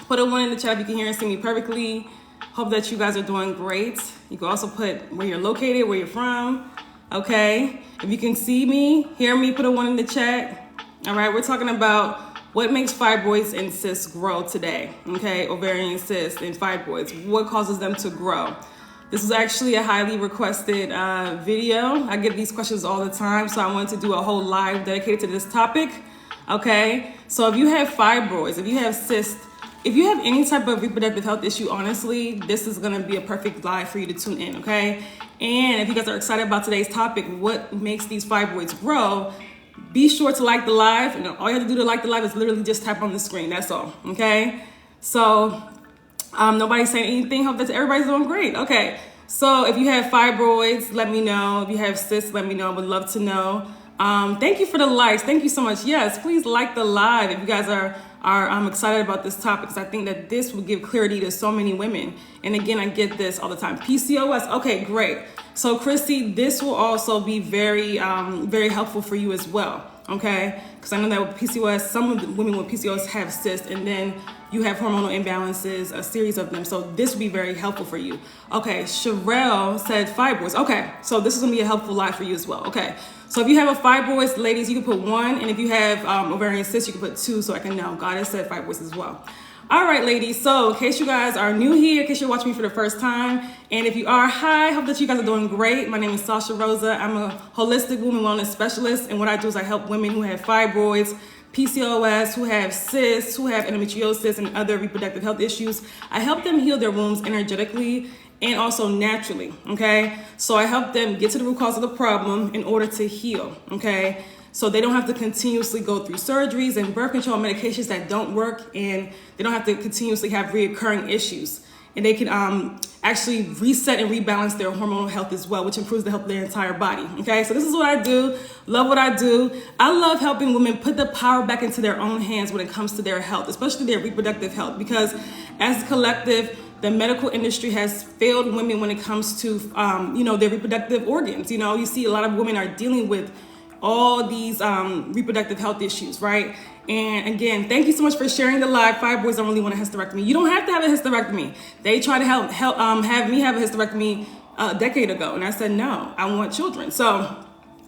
Put a 1 in the chat if you can hear and see me perfectly. Hope that you guys are doing great. You can also put where you're located, where you're from. Okay. If you can see me, hear me, put a 1 in the chat. All right. We're talking about what makes fibroids and cysts grow today. Okay. Ovarian cysts and fibroids. What causes them to grow? This is actually a highly requested video. I get these questions all the time, so I wanted to do a whole live dedicated to this topic. Okay, so if you have fibroids, if you have cysts, if you have any type of reproductive health issue, honestly, this is gonna be a perfect live for you to tune in, okay? And if you guys are excited about today's topic, what makes these fibroids grow, be sure to like the live. And all you have to do to like the live is literally just tap on the screen, that's all, okay? So, nobody's saying anything. Hope that everybody's doing great. Okay. So if you have fibroids, let me know. If you have cysts, let me know. I would love to know. Thank you for the likes. Thank you so much. Yes, please like the live if you guys are excited about this topic, because I think that this will give clarity to so many women. And again, I get this all the time. PCOS. Okay, great. So Christy, this will also be very, very helpful for you as well. Okay, because I know that with PCOS, some of the women with PCOS have cysts, and then you have hormonal imbalances, a series of them. So this will be very helpful for you. Okay, Sherelle said fibroids. Okay, so this is gonna be a helpful live for you as well. Okay, so if you have a fibroids, ladies, you can put 1, and if you have ovarian cysts, you can put 2, so I can know. God has said fibroids as well. All right, ladies, so in case you guys are new here, in case you're watching me for the first time, and if you are, hi, hope that you guys are doing great. My name is Sasha Rosa. I'm a holistic woman wellness specialist, and what I do is I help women who have fibroids, PCOS, who have cysts, who have endometriosis and other reproductive health issues. I help them heal their wounds energetically and also naturally, okay? So I help them get to the root cause of the problem in order to heal, okay? So they don't have to continuously go through surgeries and birth control medications that don't work, and they don't have to continuously have reoccurring issues. And they can actually reset and rebalance their hormonal health as well, which improves the health of their entire body, okay? So this is what I do, love what I do. I love helping women put the power back into their own hands when it comes to their health, especially their reproductive health, because as a collective, the medical industry has failed women when it comes to, their reproductive organs. You know, you see a lot of women are dealing with all these reproductive health issues, right? And again, thank you so much for sharing the live. Fibroids don't really want a hysterectomy. You don't have to have a hysterectomy. They tried to have me have a hysterectomy a decade ago, and I said no, I want children. So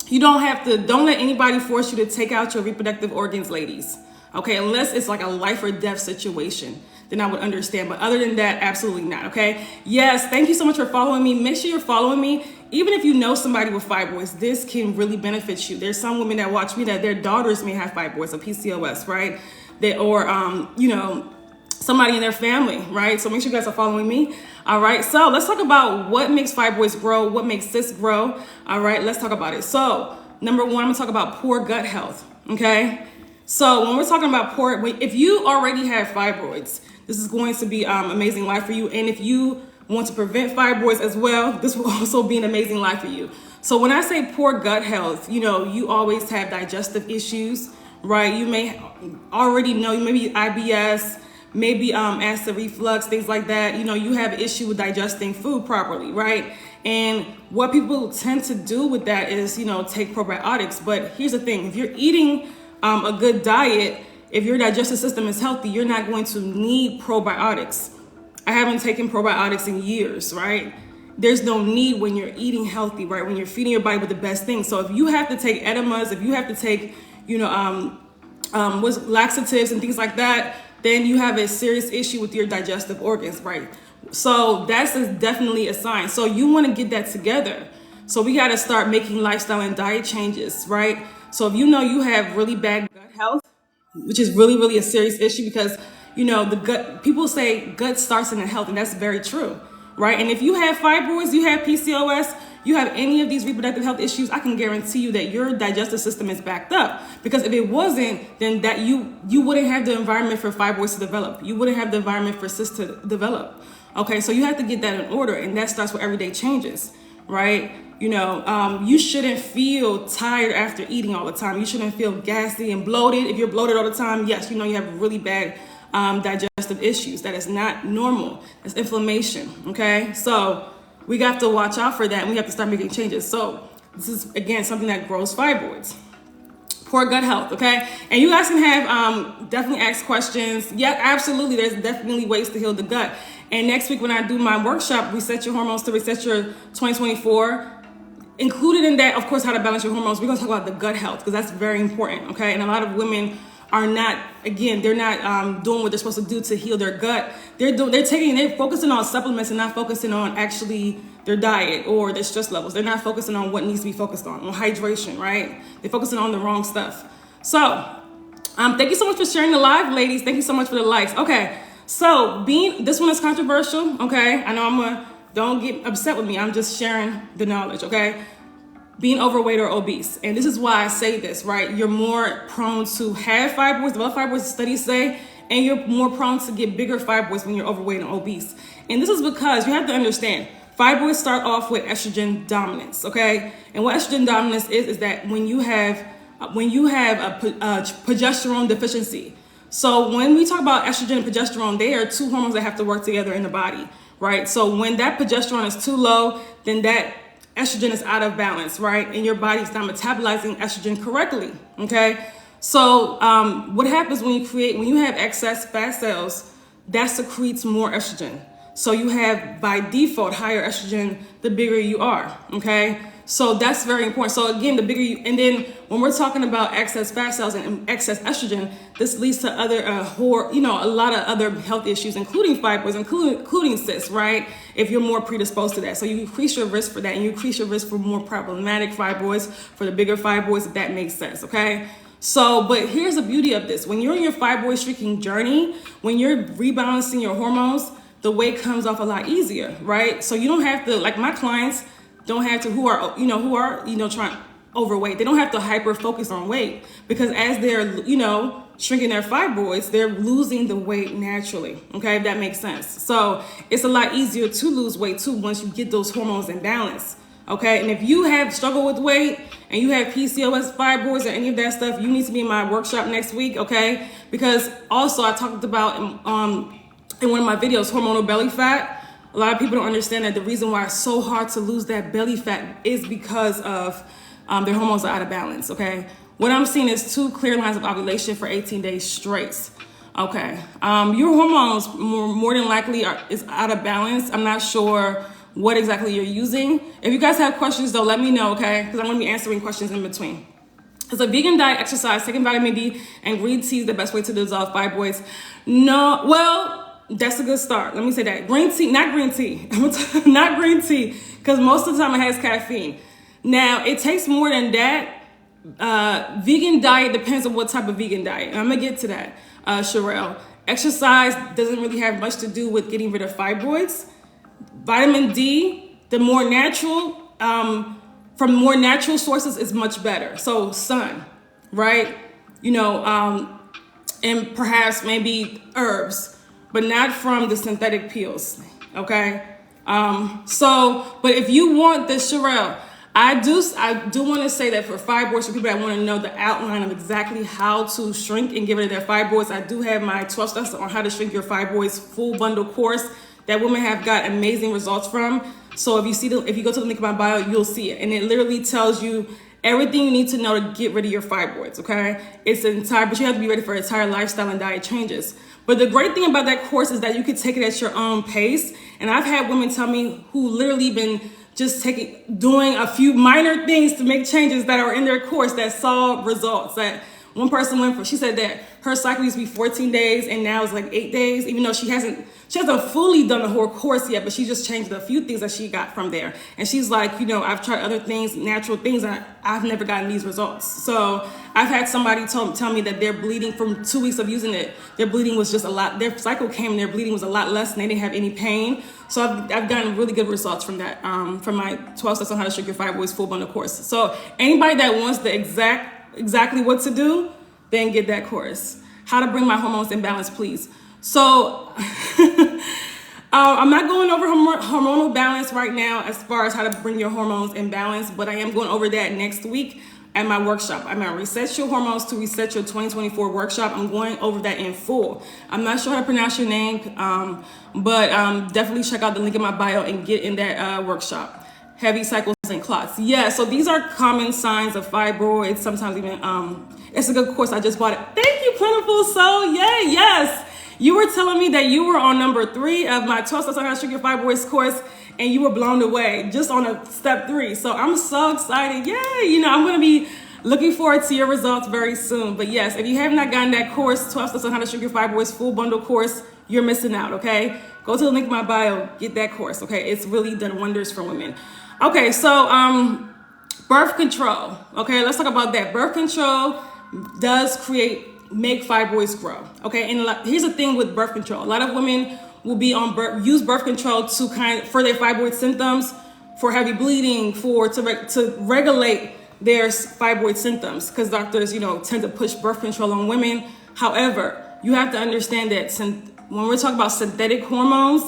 you don't have to. Don't let anybody force you to take out your reproductive organs, ladies. Okay, unless it's like a life or death situation, then I would understand. But other than that, absolutely not, okay? Yes, thank you so much for following me. Make sure you're following me. Even if you know somebody with fibroids, this can really benefit you. There's some women that watch me that their daughters may have fibroids or PCOS, right? Somebody in their family, right? So make sure you guys are following me. All right, so let's talk about what makes fibroids grow, what makes cysts grow. All right, let's talk about it. So number 1, I'm gonna talk about poor gut health, okay? So when we're talking about if you already have fibroids, this is going to be amazing life for you. And if you want to prevent fibroids as well, this will also be an amazing life for you. So when I say poor gut health, you always have digestive issues, right? You may already know, maybe IBS, maybe acid reflux, things like that. You have an issue with digesting food properly, right? And what people tend to do with that is, take probiotics. But here's the thing, if you're eating a good diet, if your digestive system is healthy, you're not going to need probiotics. I haven't taken probiotics in years, right? There's no need when you're eating healthy, right? When you're feeding your body with the best things. So if you have to take enemas, if you have to take, laxatives and things like that, then you have a serious issue with your digestive organs, right? So that's definitely a sign. So you want to get that together. So we got to start making lifestyle and diet changes, right? So if you have really bad gut health, which is really, really a serious issue, because the gut, people say gut starts in the health, and that's very true, right? And if you have fibroids, you have PCOS, you have any of these reproductive health issues, I can guarantee you that your digestive system is backed up. Because if it wasn't, then that you wouldn't have the environment for fibroids to develop. You wouldn't have the environment for cysts to develop. Okay, so you have to get that in order, and that starts with everyday changes, right? You shouldn't feel tired after eating all the time. You shouldn't feel gassy and bloated. If you're bloated all the time, yes, you have really bad digestive issues. That is not normal. It's inflammation, okay? So we have to watch out for that, and we have to start making changes. So this is, again, something that grows fibroids. for gut health, okay? And you guys can have definitely ask questions. Yeah, absolutely. There's definitely ways to heal the gut. And next week when I do my workshop, Reset Your Hormones to Reset Your 2024, included in that, of course, how to balance your hormones. We're gonna talk about the gut health because that's very important, okay? And a lot of women are not, again, they're not doing what they're supposed to do to heal their gut. They're focusing on supplements and not focusing on actually their diet or their stress levels. They're not focusing on what needs to be focused on hydration, right? They're focusing on the wrong stuff. So, thank you so much for sharing the live, ladies. Thank you so much for the likes. Okay, so this one is controversial, okay? I know don't get upset with me. I'm just sharing the knowledge, okay? Being overweight or obese. And this is why I say this, right? You're more prone to have fibroids, develop fibroids, studies say, and you're more prone to get bigger fibroids when you're overweight and obese. And this is because you have to understand, fibroids start off with estrogen dominance, okay? And what estrogen dominance is that when you have a progesterone deficiency. So when we talk about estrogen and progesterone, they are two hormones that have to work together in the body, right? So when that progesterone is too low, then that estrogen is out of balance, right? And your body's not metabolizing estrogen correctly, okay? So what happens when you have excess fat cells, that secretes more estrogen. So you have, by default, higher estrogen the bigger you are, okay? So that's very important. So again, the bigger you, and then when we're talking about excess fat cells and excess estrogen, this leads to other, a lot of other health issues, including fibroids, including cysts, right? If you're more predisposed to that. So you increase your risk for that, and you increase your risk for more problematic fibroids, for the bigger fibroids, if that makes sense, okay? So, but here's the beauty of this. When you're in your fibroid shrinking journey, when you're rebalancing your hormones, the weight comes off a lot easier, right? So you don't have to, like my clients don't have to, who are trying overweight, they don't have to hyper focus on weight, because as they're, shrinking their fibroids, they're losing the weight naturally, okay, if that makes sense. So it's a lot easier to lose weight too once you get those hormones in balance, okay? And if you have struggled with weight and you have PCOS, fibroids, or any of that stuff, you need to be in my workshop next week, okay? Because also I talked about in one of my videos, hormonal belly fat. A lot of people don't understand that the reason why it's so hard to lose that belly fat is because of their hormones are out of balance, okay? What I'm seeing is 2 clear lines of ovulation for 18 days straight, okay? Your hormones more than likely is out of balance. I'm not sure what exactly you're using. If you guys have questions though, let me know, okay? Because I'm gonna be answering questions in between. It's a vegan diet, exercise, taking vitamin D, and green tea is the best way to dissolve fibroids. No, well, that's a good start. Let me say that. Green tea, not green tea. Not green tea, because most of the time it has caffeine. Now, it takes more than that. Vegan diet depends on what type of vegan diet. And I'm going to get to that, Sherelle. Exercise doesn't really have much to do with getting rid of fibroids. Vitamin D, the more natural, from more natural sources is much better. So sun, right? And perhaps maybe herbs, but not from the synthetic pills, okay? But if you want this, Sherelle, I do want to say that for fibroids, for people that want to know the outline of exactly how to shrink and get rid of their fibroids, I do have my 12 steps on how to shrink your fibroids full bundle course that women have got amazing results from. So if you go to the link in my bio, you'll see it. And it literally tells you everything you need to know to get rid of your fibroids, okay? But you have to be ready for entire lifestyle and diet changes. But the great thing about that course is that you can take it at your own pace. And I've had women tell me who literally been just doing a few minor things to make changes that are in their course that saw results. That one person she said that her cycle used to be 14 days and now it's like 8 days, even though she hasn't fully done the whole course yet, but she just changed a few things that she got from there. And she's like, I've tried other things, natural things, and I've never gotten these results. So I've had somebody tell me that they're bleeding from 2 weeks of using it. Their bleeding was just a lot, their cycle came and their bleeding was a lot less and they didn't have any pain. So I've gotten really good results from that, from my 12 steps on how to shrink your fibroids full bundle course. So anybody that wants the exactly what to do, then get that course. How to bring my hormones in balance, please. So I'm not going over hormonal balance right now as far as how to bring your hormones in balance, but I am going over that next week at my workshop. I'm at Reset Your Hormones to Reset Your 2024 workshop. I'm going over that in full. I'm not sure how to pronounce your name, but definitely check out the link in my bio and get in that workshop. heavy cycles and clots. Yeah, so these are common signs of fibroids. Sometimes even, it's a good course. I just bought it. Thank you, Plentiful Soul. Yay, yes. You were telling me that you were on number 3 of my 12 Steps on How to Shrink Your Fibroids course, and you were blown away just on a step 3. So I'm so excited. Yay. I'm going to be looking forward to your results very soon. But yes, if you have not gotten that course, 12 Steps on How to Shrink Your Fibroids full bundle course, you're missing out, okay? Go to the link in my bio, get that course, okay? It's really done wonders for women. Okay, so birth control, okay? Let's talk about that. Birth control does make fibroids grow, okay? And here's the thing with birth control. A lot of women will be on use birth control to for their fibroid symptoms, for heavy bleeding, to regulate their fibroid symptoms, because doctors, tend to push birth control on women. However, you have to understand that when we're talking about synthetic hormones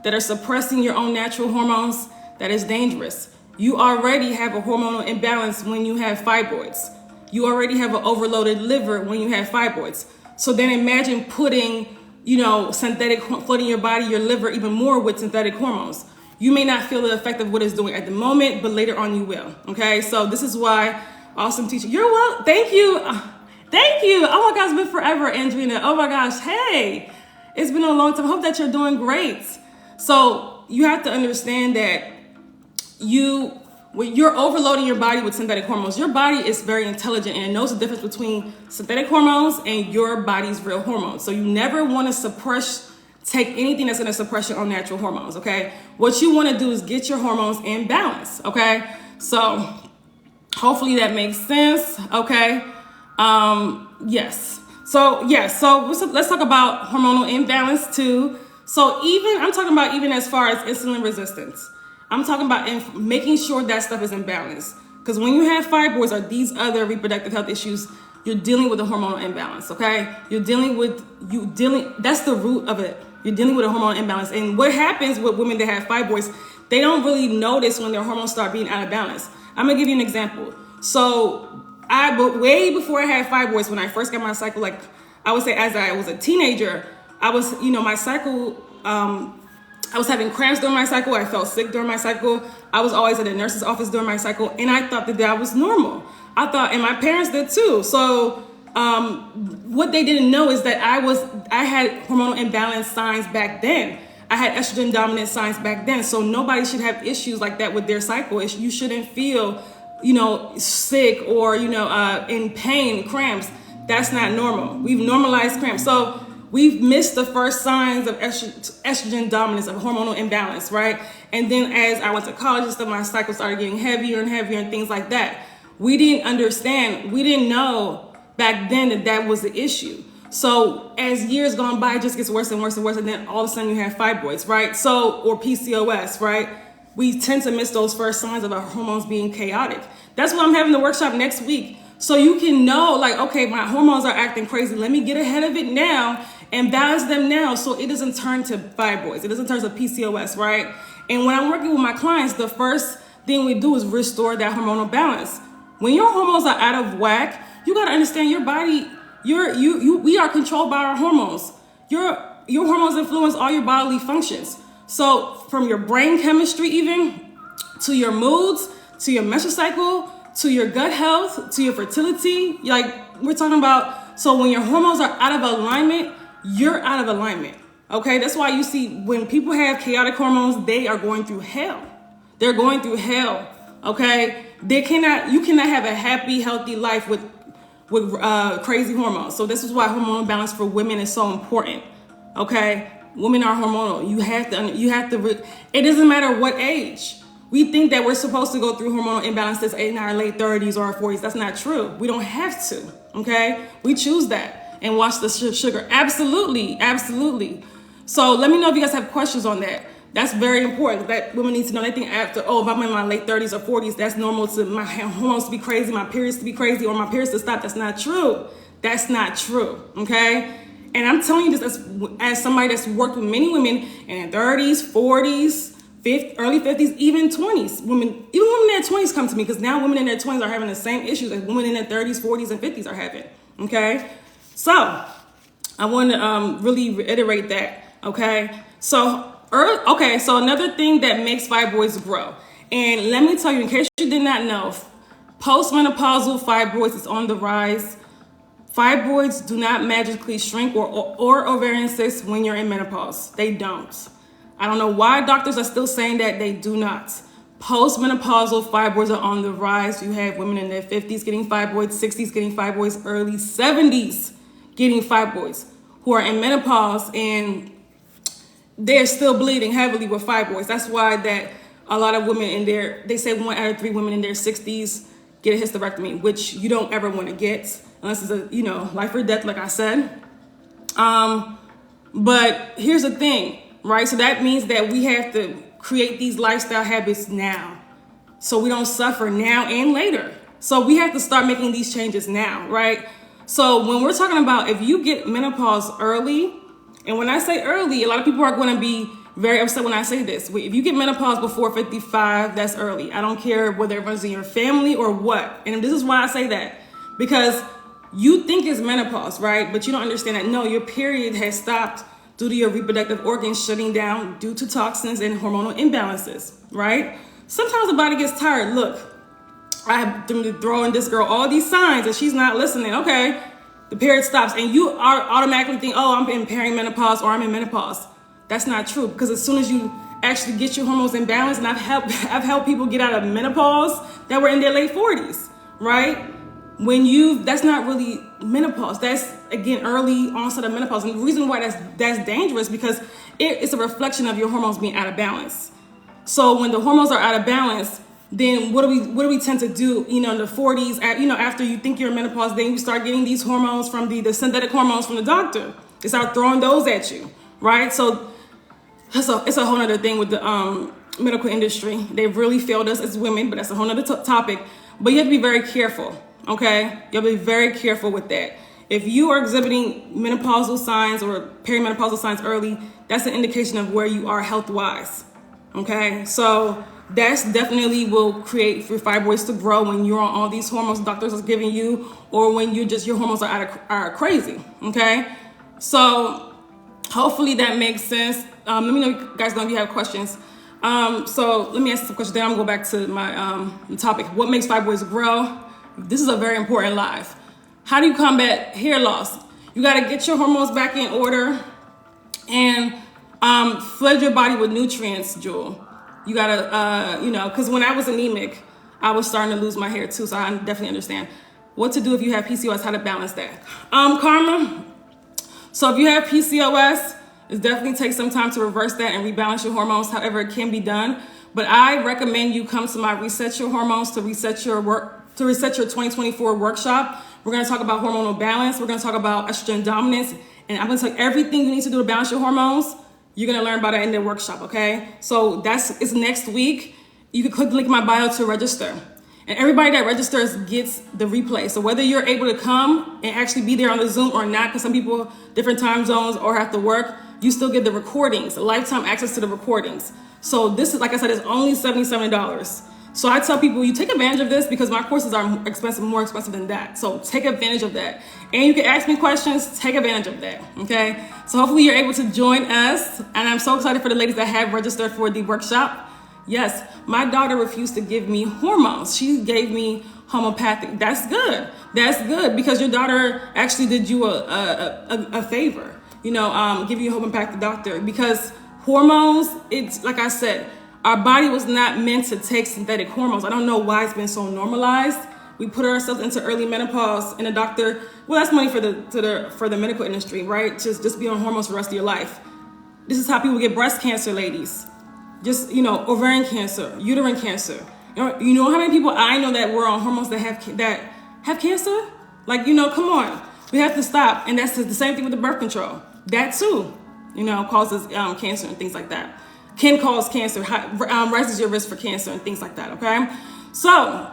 that are suppressing your own natural hormones, that is dangerous. You already have a hormonal imbalance when you have fibroids. You already have an overloaded liver when you have fibroids. So then imagine putting, flooding your body, your liver even more with synthetic hormones. You may not feel the effect of what it's doing at the moment, but later on you will, okay? So this is why awesome teacher, you're welcome. Thank you. Thank you. Oh my gosh, it's been forever, Andrina. Oh my gosh, hey. It's been a long time. I hope that you're doing great. So you have to understand that when you're overloading your body with synthetic hormones, your body is very intelligent and it knows the difference between synthetic hormones and your body's real hormones. So you never want to take anything that's going to suppress your own natural hormones, okay? What you want to do is get your hormones in balance, okay? So hopefully that makes sense, okay? Yes. So let's talk about hormonal imbalance too. So I'm talking about even as far as insulin resistance. I'm talking about making sure that stuff is in balance. Because when you have fibroids or these other reproductive health issues, you're dealing with a hormonal imbalance, okay? That's the root of it. You're dealing with a hormonal imbalance. And what happens with women that have fibroids, they don't really notice when their hormones start being out of balance. I'm gonna give you an example. So way before I had fibroids, when I first got my cycle, like I would say as I was a teenager, I was, my cycle, I was having cramps during my cycle. I felt sick during my cycle. I was always at the nurse's office during my cycle, and I thought that was normal. And my parents did too. So what they didn't know is that I had hormonal imbalance signs back then. I had estrogen dominant signs back then. So nobody should have issues like that with their cycle. You shouldn't feel, sick or, in pain, cramps. That's not normal. We've normalized cramps. So we've missed the first signs of estrogen dominance, of hormonal imbalance, right? And then as I went to college and stuff, my cycle started getting heavier and heavier and things like that. We didn't understand. We didn't know back then that was the issue. So as years gone by, it just gets worse and worse and worse. And then all of a sudden you have fibroids, right? Or PCOS, right? We tend to miss those first signs of our hormones being chaotic. That's why I'm having the workshop next week. So you can know, like, okay, my hormones are acting crazy. Let me get ahead of it now and balance them now so it doesn't turn to fibroids. It doesn't turn to PCOS, right? And when I'm working with my clients, the first thing we do is restore that hormonal balance. When your hormones are out of whack, you got to understand your body, we are controlled by our hormones. Your hormones influence all your bodily functions. So from your brain chemistry even, to your moods, to your menstrual cycle, to your gut health, to your fertility, like we're talking about. So when your hormones are out of alignment, you're out of alignment, okay? That's why you see when people have chaotic hormones, they are going through hell. They're going through hell, okay? You cannot have a happy, healthy life with crazy hormones. So this is why hormonal balance for women is so important, okay? Women are hormonal. You have to, it doesn't matter what age. We think that we're supposed to go through hormonal imbalances in our late 30s or our 40s. That's not true. We don't have to, okay? We choose that and watch the sugar. Absolutely, absolutely. So let me know if you guys have questions on that. That's very important. That women need to know. They think after, if I'm in my late 30s or 40s, that's normal to my hormones to be crazy, my periods to be crazy, or my periods to stop. That's not true. That's not true, okay? And I'm telling you this as somebody that's worked with many women in their 30s, 40s, early 50s, even 20s. Even women in their 20s come to me because now women in their 20s are having the same issues that women in their 30s, 40s, and 50s are having, okay? So I want to really reiterate that, okay? So another thing that makes fibroids grow And let me tell you, in case you did not know, postmenopausal fibroids is on the rise. Fibroids do not magically shrink or ovarian cysts when you're in menopause. They don't. I don't know why doctors are still saying that. They do not. Postmenopausal fibroids are on the rise. You have women in their 50s getting fibroids, 60s getting fibroids, early 70s getting fibroids, who are in menopause and they're still bleeding heavily with fibroids. That's why that a lot of women they say 1 out of 3 women in their 60s get a hysterectomy, which you don't ever want to get unless it's a, life or death, like I said. But here's the thing, right? So that means that we have to create these lifestyle habits now so we don't suffer now and later. So we have to start making these changes now, right? So when we're talking about if you get menopause early, and when I say early, a lot of people are going to be very upset when I say this. If you get menopause before 55, that's early. I don't care whether it runs in your family or what. And this is why I say that. Because you think it's menopause, right? But you don't understand that, no, your period has stopped due to your reproductive organs shutting down due to toxins and hormonal imbalances, right? Sometimes the body gets tired. Look, I have been throwing this girl all these signs and she's not listening. Okay, the period stops and you are automatically think, oh, I'm in perimenopause or I'm in menopause. That's not true, because as soon as you actually get your hormones in balance, and I've helped people get out of menopause that were in their late 40s, right? That's not really menopause. That's, again, early onset of menopause. And the reason why that's dangerous, because it's a reflection of your hormones being out of balance. So when the hormones are out of balance, then what do we tend to do, in the 40s, after you think you're in menopause, then you start getting these hormones from the synthetic hormones from the doctor. They start throwing those at you, right? So it's a whole other thing with the medical industry. They've really failed us as women, but that's a whole other topic. But you have to be very careful, okay? You have to be very careful with that. If you are exhibiting menopausal signs or perimenopausal signs early, that's an indication of where you are health-wise, okay? So that's definitely will create for fibroids to grow when you're on all these hormones doctors are giving you, or when your hormones are crazy, okay? So hopefully that makes sense. Let me know, you guys know if you have questions. So let me ask some questions. Then I'm going to go back to my topic. What makes fibroids grow? This is a very important live. How do you combat hair loss? You got to get your hormones back in order and flood your body with nutrients, Jewel. You got to, because when I was anemic, I was starting to lose my hair too. So I definitely understand what to do if you have PCOS, how to balance that. Karma. So if you have PCOS, it definitely takes some time to reverse that and rebalance your hormones. However, it can be done. But I recommend you come to my Reset Your Hormones to reset your 2024 workshop. We're going to talk about hormonal balance. We're going to talk about estrogen dominance. And I'm going to tell you everything you need to do to balance your hormones. You're going to learn about it in the workshop, okay? So it's next week. You can click the link in my bio to register. And everybody that registers gets the replay. So whether you're able to come and actually be there on the Zoom or not, because some people, different time zones or have to work, you still get the recordings, lifetime access to the recordings. So this is, like I said, it's only $77. So I tell people, you take advantage of this because my courses are more expensive than that. So take advantage of that. And you can ask me questions, take advantage of that, okay? So hopefully you're able to join us. And I'm so excited for the ladies that have registered for the workshop. Yes, my daughter refused to give me hormones. She gave me homeopathic. That's good. That's good because your daughter actually did you a favor, give you a homeopathic doctor, because hormones, it's like I said, our body was not meant to take synthetic hormones. I don't know why it's been so normalized. We put ourselves into early menopause and a doctor, well, that's money for the medical industry, right? Just be on hormones for the rest of your life. This is how people get breast cancer, ladies. Just, ovarian cancer, uterine cancer. You know how many people I know that were on hormones that have cancer? Like, come on. We have to stop. And that's the same thing with the birth control. That too, causes cancer and things like that. Can cause cancer, raises your risk for cancer and things like that, okay? So,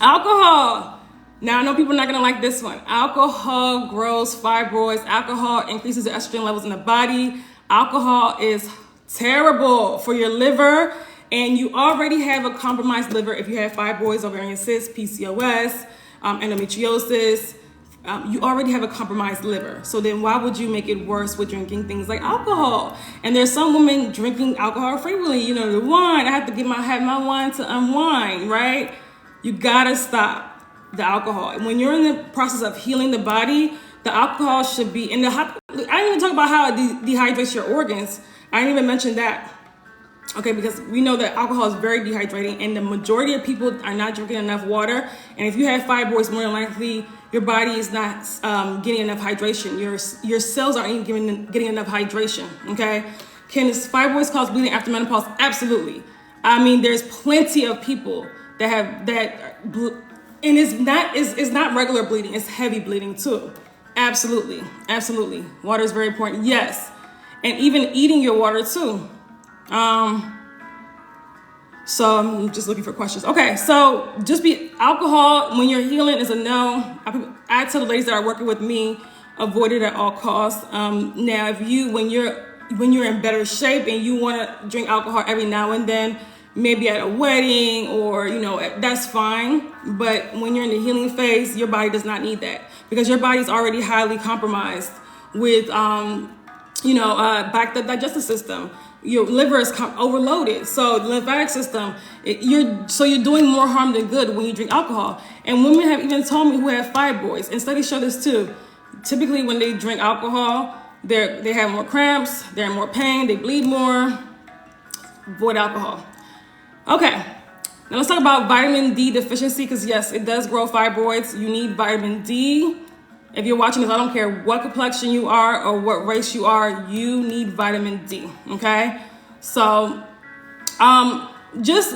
alcohol. Now, I know people are not going to like this one. Alcohol grows fibroids. Alcohol increases the estrogen levels in the body. Alcohol is terrible for your liver, and you already have a compromised liver if you have fibroids, ovarian cysts, PCOS, endometriosis, you already have a compromised liver. So then why would you make it worse with drinking things like alcohol? And there's some women drinking alcohol frequently. You know, the wine, I have to have my wine to unwind, right? You gotta stop the alcohol. And when you're in the process of healing the body, the alcohol should be in I didn't even talk about how it dehydrates your organs. I didn't even mention that. Okay, because we know that alcohol is very dehydrating, and the majority of people are not drinking enough water. And if you have fibroids, more than likely your body is not getting enough hydration. Your cells aren't even getting enough hydration. Okay, can fibroids cause bleeding after menopause? Absolutely. I mean, there's plenty of people that have that, and it's not regular bleeding. It's heavy bleeding too. Absolutely, absolutely. Water is very important. Yes, and even eating your water too. So I'm just looking for questions. Okay, so just alcohol when you're healing is a no. I tell the ladies that are working with me, avoid it at all costs. Now, if when you're in better shape and you want to drink alcohol every now and then, maybe at a wedding or that's fine. But when you're in the healing phase, your body does not need that because your body's already highly compromised with back the digestive system. Your liver is overloaded, so the lymphatic system. You're doing more harm than good when you drink alcohol. And women have even told me who have fibroids, and studies show this too. Typically, when they drink alcohol, they have more cramps, they're in more pain, they bleed more. Avoid alcohol. Okay, now let's talk about vitamin D deficiency because yes, it does grow fibroids. You need vitamin D. If you're watching this, I don't care what complexion you are or what race you are, you need vitamin D, okay? So, just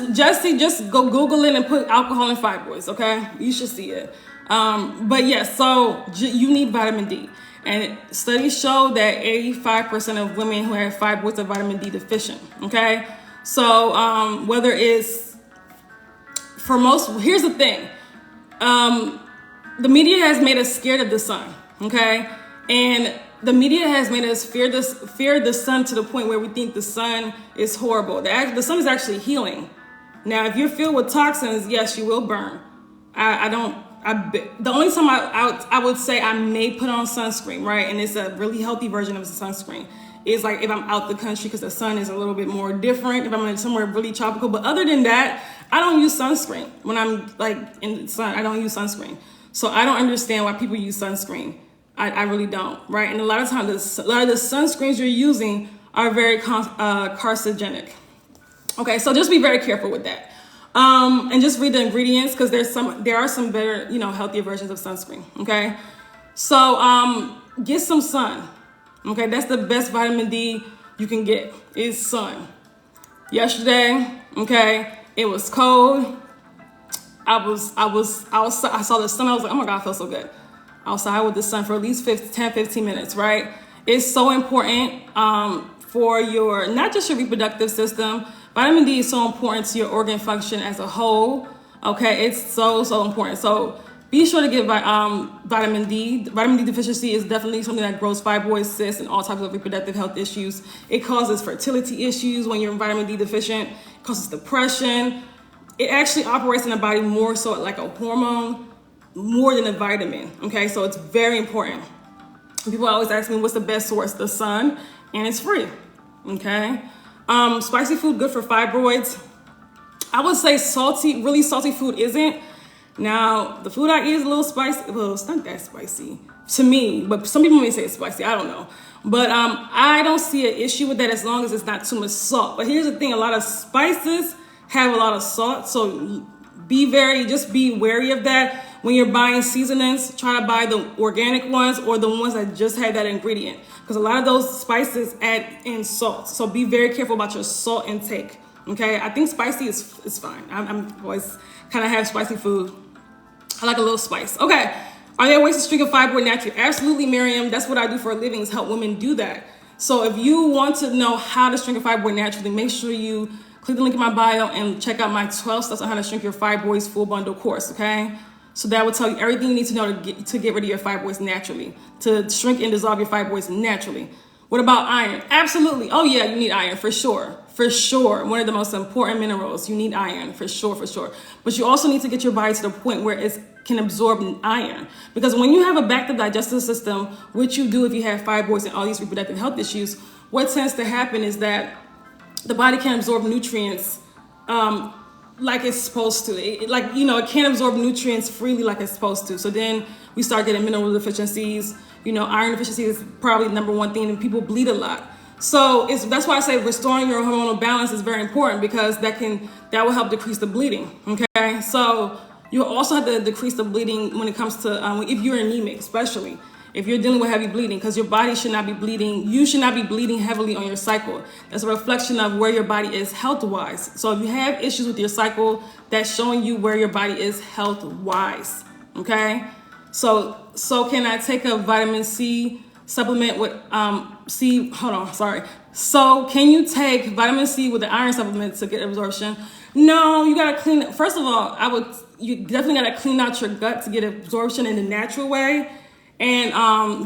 go Google it and put alcohol and fibroids, okay? You should see it. But yes, so you need vitamin D. And studies show that 85% of women who have fibroids are vitamin D deficient, okay? So, whether it's, for most, here's the thing. The media has made us scared of the sun, okay? And the media has made us fear the sun to the point where we think the sun is horrible. The sun is actually healing. Now, if you're filled with toxins, yes, you will burn. The only time I would say I may put on sunscreen, right? And it's a really healthy version of sunscreen. Is like if I'm out the country because the sun is a little bit more different. If I'm somewhere really tropical, but other than that, I don't use sunscreen. When I'm like in the sun, I don't use sunscreen. So I don't understand why people use sunscreen. I really don't, right? And a lot of times, a lot of the sunscreens you're using are very carcinogenic. Okay, so just be very careful with that. And just read the ingredients because there are some better, healthier versions of sunscreen. Okay, so get some sun. Okay, that's the best vitamin D you can get is sun. Yesterday, okay, it was cold. I saw the sun. I was like, oh my God, I feel so good. Outside with the sun for at least 10-15 minutes, right? It's so important for not just your reproductive system. Vitamin D is so important to your organ function as a whole. Okay, it's so important. So be sure to get vitamin D. Vitamin D deficiency is definitely something that grows fibroids, cysts, and all types of reproductive health issues. It causes fertility issues when you're vitamin D deficient. It causes depression. It actually operates in the body more so like a hormone, more than a vitamin. Okay, so it's very important. People always ask me, what's the best source? The sun, and it's free. Okay, spicy food good for fibroids. I would say really salty food isn't. Now, the food I eat is a little spicy. Well, it's not that spicy to me, but some people may say it's spicy. I don't know. But I don't see an issue with that as long as it's not too much salt. But here's the thing. A lot of spices have a lot of salt. So be wary of that. When you're buying seasonings, try to buy the organic ones or the ones that just have that ingredient. Because a lot of those spices add in salt. So be very careful about your salt intake. Okay, I think spicy is fine. I'm always kind of have spicy food. I like a little spice. Okay, are there ways to shrink a fibroid naturally? Absolutely, Miriam. That's what I do for a living is help women do that. So if you want to know how to shrink a fibroid naturally, make sure you click the link in my bio and check out my 12 steps on how to shrink your fibroids full bundle course. Okay, so that will tell you everything you need to know to get rid of your fibroids naturally, to shrink and dissolve your fibroids naturally. What about iron? Absolutely. Oh yeah, you need iron for sure. For sure. One of the most important minerals. You need iron for sure. But you also need to get your body to the point where it's can absorb iron. Because when you have a backed up digestive system, which you do if you have fibroids and all these reproductive health issues, what tends to happen is that the body can't absorb nutrients like it's supposed to. It can't absorb nutrients freely like it's supposed to. So then we start getting mineral deficiencies. Iron deficiency is probably the number one thing, and people bleed a lot. So that's why I say restoring your hormonal balance is very important, because that will help decrease the bleeding. Okay, so you also have to decrease the bleeding when it comes to if you're anemic, especially if you're dealing with heavy bleeding, because your body should not be bleeding. You should not be bleeding heavily on your cycle. That's a reflection of where your body is health-wise. So if you have issues with your cycle, that's showing you where your body is health-wise. Okay, so can I take a vitamin C supplement with So can you take vitamin C with the iron supplement to get absorption? No, you gotta clean it. First of all, you definitely gotta clean out your gut to get absorption in the natural way. And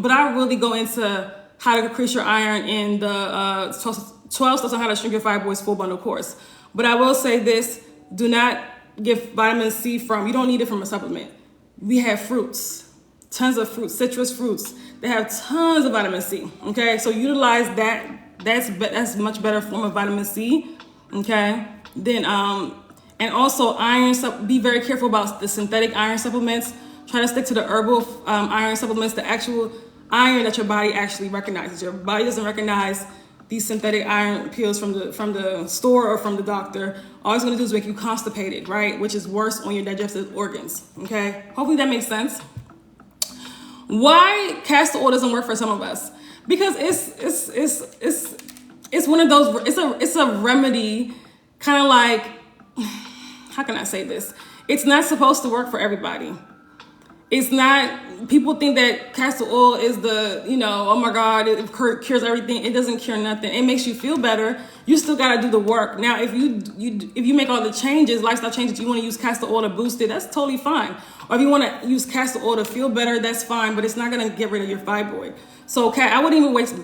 but I really go into how to increase your iron in the 12 steps on how to shrink your fibroids full bundle course. But I will say this: do not get vitamin C you don't need it from a supplement. We have fruits, tons of fruits, citrus fruits. They have tons of vitamin C. Okay, so utilize that. That's much better form of vitamin C. Okay, then and also iron. Be very careful about the synthetic iron supplements. Try to stick to the herbal iron supplements, the actual iron that your body actually recognizes. Your body doesn't recognize these synthetic iron pills from the store or from the doctor. All it's gonna do is make you constipated, right? Which is worse on your digestive organs. Okay, hopefully that makes sense. Why castor oil doesn't work for some of us? Because it's one of those. It's a remedy, kind of like, how can I say this? It's not supposed to work for everybody. It's not, people think that castor oil is oh my God, it cures everything. It doesn't cure nothing. It makes you feel better. You still got to do the work. Now, if you make all the changes, lifestyle changes, you want to use castor oil to boost it, that's totally fine. Or if you want to use castor oil to feel better, that's fine, but it's not going to get rid of your fibroid. So I wouldn't waste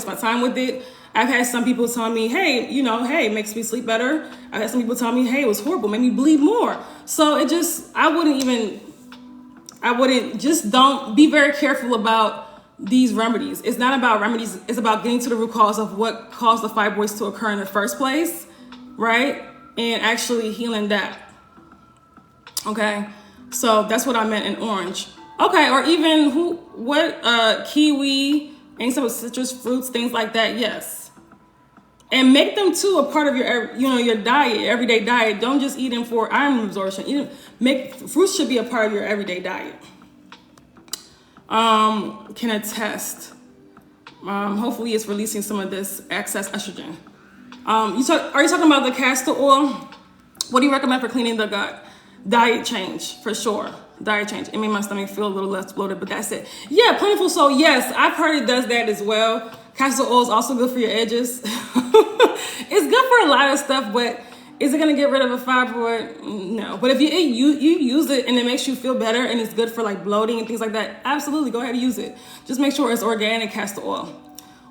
my time with it. I've had some people tell me, hey, it makes me sleep better. I've had some people tell me, hey, it was horrible, made me bleed more. So don't be very careful about these remedies. It's not about remedies. It's about getting to the root cause of what caused the fibroids to occur in the first place, right? And actually healing that. Okay, so that's what I meant in orange. Okay, or even kiwi, any sort of citrus fruits, things like that. Yes, and make them too a part of your diet, everyday diet. Don't just eat them for iron absorption. Fruits should be a part of your everyday diet. Can attest. Hopefully it's releasing some of this excess estrogen. Are you talking about the castor oil? What do you recommend for cleaning the gut? Diet change, for sure. Diet change. It made my stomach feel a little less bloated, but that's it. Yeah, plentiful. So yes, I've heard it does that as well. Castor oil is also good for your edges. It's good for a lot of stuff, but is it going to get rid of a fibroid? No. But if you use it and it makes you feel better and it's good for like bloating and things like that, absolutely go ahead and use it. Just make sure it's organic castor oil.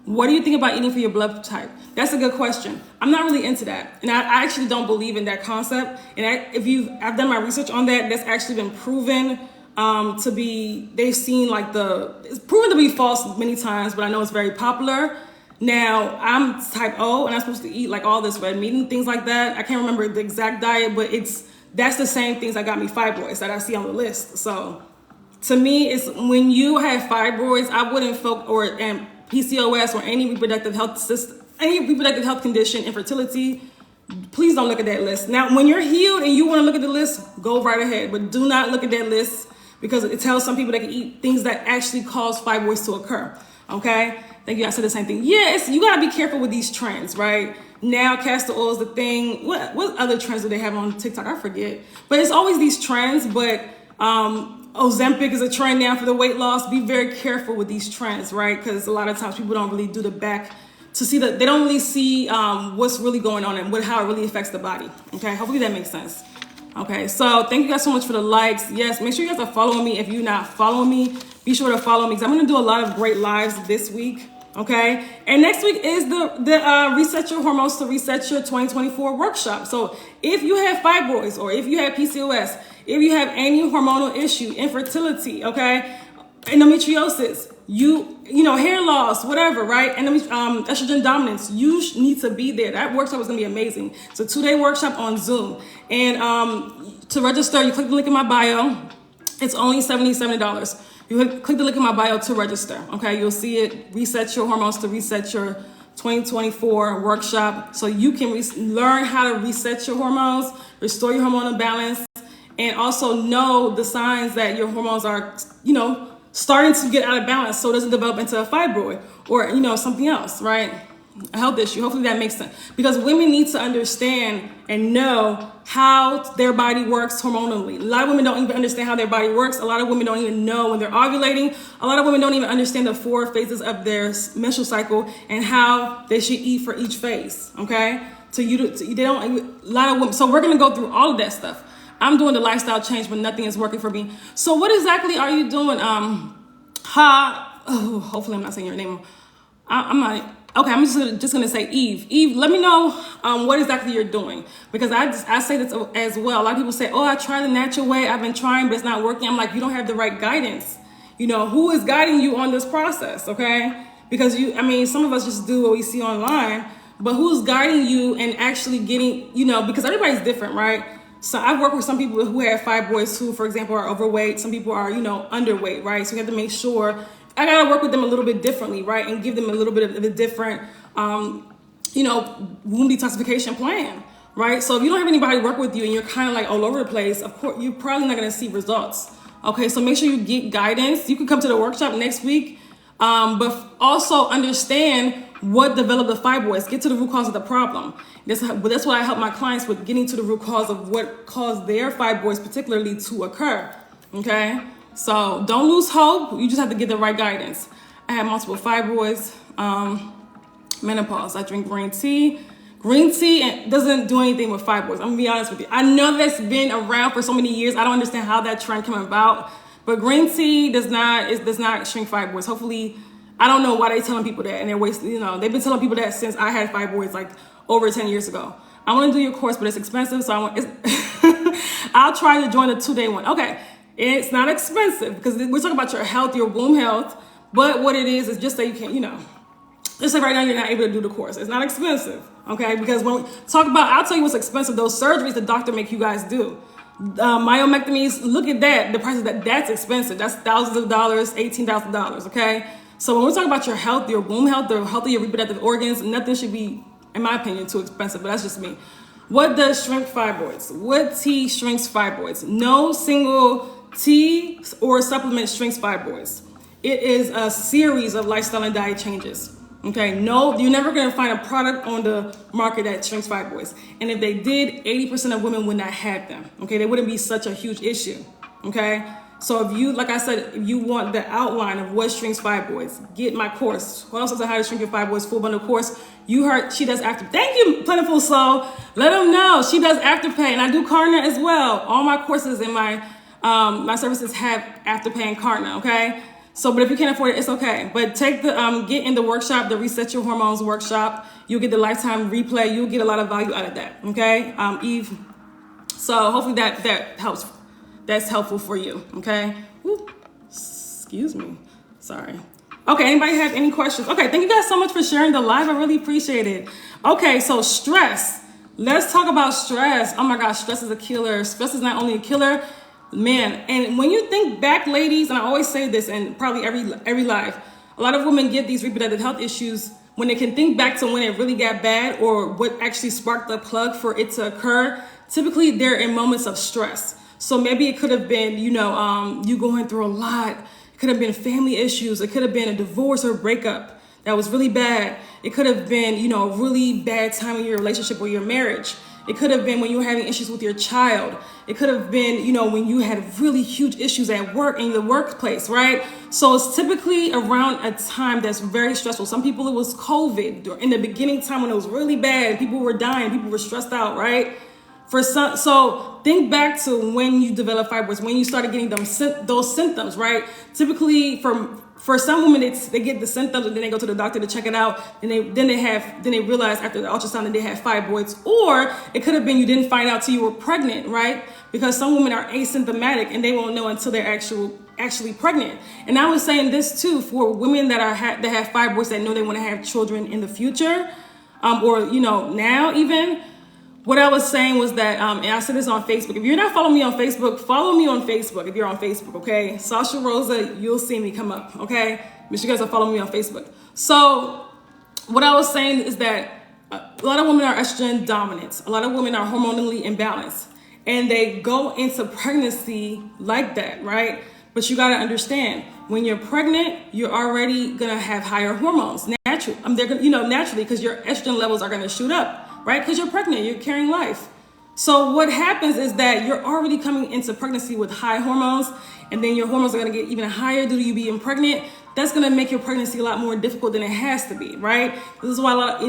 What do you think about eating for your blood type? That's a good question. I'm not really into that. And I actually don't believe in that concept. And I've done my research on that. That's actually been proven it's proven to be false many times, but I know it's very popular. Now, I'm type O and I'm supposed to eat like all this red meat and things like that. I can't remember the exact diet, but that's the same things that got me fibroids that I see on the list. So to me, it's when you have fibroids, I wouldn't and PCOS or any reproductive health condition, infertility, please don't look at that list. Now, when you're healed and you want to look at the list, go right ahead, but do not look at that list because it tells some people they can eat things that actually cause fibroids to occur. Okay? Thank you. I said the same thing. Yes, you got to be careful with these trends, right? Now, castor oil is the thing. What other trends do they have on TikTok? I forget. But it's always these trends, but Ozempic is a trend now for the weight loss. Be very careful with these trends, right? Because a lot of times people don't really do the back to see that. They don't really see what's really going on and how it really affects the body. Okay, hopefully that makes sense. Okay, so thank you guys so much for the likes. Yes, make sure you guys are following me. If you're not following me, be sure to follow me because I'm going to do a lot of great lives this week. Okay, and next week is the Reset Your Hormones to Reset Your 2024 workshop. So if you have fibroids or if you have PCOS, If you have any hormonal issue, infertility, okay, endometriosis, hair loss, whatever, right? And estrogen dominance, you need to be there. That workshop is gonna be amazing. It's a 2-day workshop on Zoom. And to register, you click the link in my bio. It's only $77. You click the link in my bio to register, okay? You'll see it, reset your hormones to reset your 2024 workshop, so you can learn how to reset your hormones, restore your hormonal balance, and also know the signs that your hormones are, starting to get out of balance, so it doesn't develop into a fibroid or, something else, right? A health issue. Hopefully that makes sense. Because women need to understand and know how their body works hormonally. A lot of women don't even understand how their body works. A lot of women don't even know when they're ovulating. A lot of women don't even understand the 4 phases of their menstrual cycle and how they should eat for each phase. Okay? A lot of women. So we're going to go through all of that stuff. I'm doing the lifestyle change, but nothing is working for me. So what exactly are you doing? Hopefully I'm not saying your name. I'm not. Okay, I'm just gonna say Eve. Eve, let me know what exactly you're doing, because I say this as well. A lot of people say, "Oh, I tried the natural way. I've been trying, but it's not working." I'm like, you don't have the right guidance. Who is guiding you on this process? Okay, because some of us just do what we see online, but who's guiding you and actually getting, because everybody's different, right? So I've worked with some people who have fibroids who, for example, are overweight. Some people are, underweight, right? So you have to make sure. I gotta work with them a little bit differently, right? And give them a little bit of a different, womb detoxification plan, right? So if you don't have anybody work with you and you're kind of like all over the place, of course, you're probably not gonna see results. Okay, so make sure you get guidance. You can come to the workshop next week, but also understand what developed the fibroids. Get to the root cause of the problem. That's what I help my clients with, getting to the root cause of what caused their fibroids particularly to occur, okay? So don't lose hope. You just have to get the right guidance. I have multiple fibroids, menopause. I drink green tea. Green tea doesn't do anything with fibroids. I'm gonna be honest with you. I know that's been around for so many years. I don't understand how that trend came about, but green tea does not shrink fibroids. Hopefully, I don't know why they're telling people that, and they're wasting. They've been telling people that since I had fibroids, like over 10 years ago. I want to do your course, but it's expensive, so I'll try to join the 2-day one. Okay. It's not expensive, because we're talking about your health, your womb health. But what it is just that you can't, just say right now you're not able to do the course. It's not expensive, okay? Because when we talk about, I'll tell you what's expensive, those surgeries the doctor make you guys do. Myomectomies, look at that. The price of that's expensive. That's thousands of dollars, $18,000, okay? So when we're talking about your health, your womb health, the health of your reproductive organs, nothing should be, in my opinion, too expensive, but that's just me. What does shrink fibroids? What tea shrinks fibroids? No single tea or supplement shrinks fibroids. It is a series of lifestyle and diet changes. Okay, no, you're never going to find a product on the market that shrinks fibroids. And if they did, 80% of women would not have them. Okay, they wouldn't be such a huge issue. Okay, so if you, like I said, if you want the outline of what shrinks fibroids, get my course. What else is how to shrink your fibroids full bundle course? You heard she does after. Thank you, Plentiful Soul. Let them know she does afterpay, and I do Klarna as well. All my courses and my services have afterpay and Klarna. Okay. So, but if you can't afford it, it's okay. But take the get in the workshop, the Reset Your Hormones workshop. You'll get the lifetime replay. You'll get a lot of value out of that. Okay, Eve. So hopefully that helps. That's helpful for you. Okay. Ooh, excuse me. Sorry. Okay. Anybody have any questions? Okay. Thank you guys so much for sharing the live. I really appreciate it. Okay. So stress. Let's talk about stress. Oh my gosh, stress is a killer. Stress is not only a killer. Man, and when you think back, ladies, and I always say this in probably every live, a lot of women get these reproductive health issues when they can think back to when it really got bad or what actually sparked the plug for it to occur. Typically, they're in moments of stress. So maybe it could have been, you going through a lot. It could have been family issues. It could have been a divorce or breakup that was really bad. It could have been, a really bad time in your relationship or your marriage. It could have been when you were having issues with your child. It could have been, when you had really huge issues at work, in the workplace, right? So it's typically around a time that's very stressful. Some people, it was COVID in the beginning time when it was really bad. People were dying. People were stressed out, right? So think back to when you developed fibroids, when you started getting those symptoms, right? Typically for some women, they get the symptoms and then they go to the doctor to check it out. And then they realize after the ultrasound that they have fibroids, or it could have been you didn't find out till you were pregnant, right? Because some women are asymptomatic and they won't know until they're actually pregnant. And I was saying this too for women that have fibroids that know they want to have children in the future, or now even. What I was saying was that, and I said this on Facebook. If you're not following me on Facebook, follow me on Facebook if you're on Facebook, okay? Sasha Rosa, you'll see me come up, okay? Make sure you guys are following me on Facebook. So what I was saying is that a lot of women are estrogen dominant. A lot of women are hormonally imbalanced. And they go into pregnancy like that, right? But you got to understand, when you're pregnant, you're already going to have higher hormones. Naturally, naturally, because your estrogen levels are going to shoot up. Right? Because you're pregnant, you're carrying life. So what happens is that you're already coming into pregnancy with high hormones, and then your hormones are going to get even higher due to you being pregnant. That's going to make your pregnancy a lot more difficult than it has to be, right? This is why a lot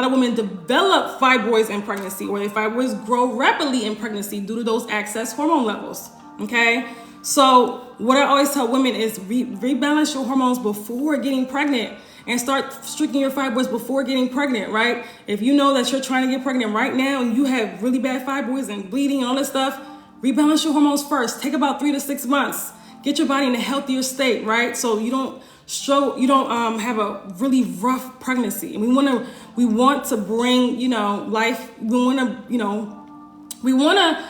of women develop fibroids in pregnancy, or their fibroids grow rapidly in pregnancy due to those excess hormone levels, okay? So what I always tell women is rebalance your hormones before getting pregnant. And start striking your fibroids before getting pregnant, right? If you know that you're trying to get pregnant right now and you have really bad fibroids and bleeding and all this stuff, rebalance your hormones first. Take about 3 to 6 months. Get your body in a healthier state, right? So you don't have a really rough pregnancy. And we want to bring, life. We want to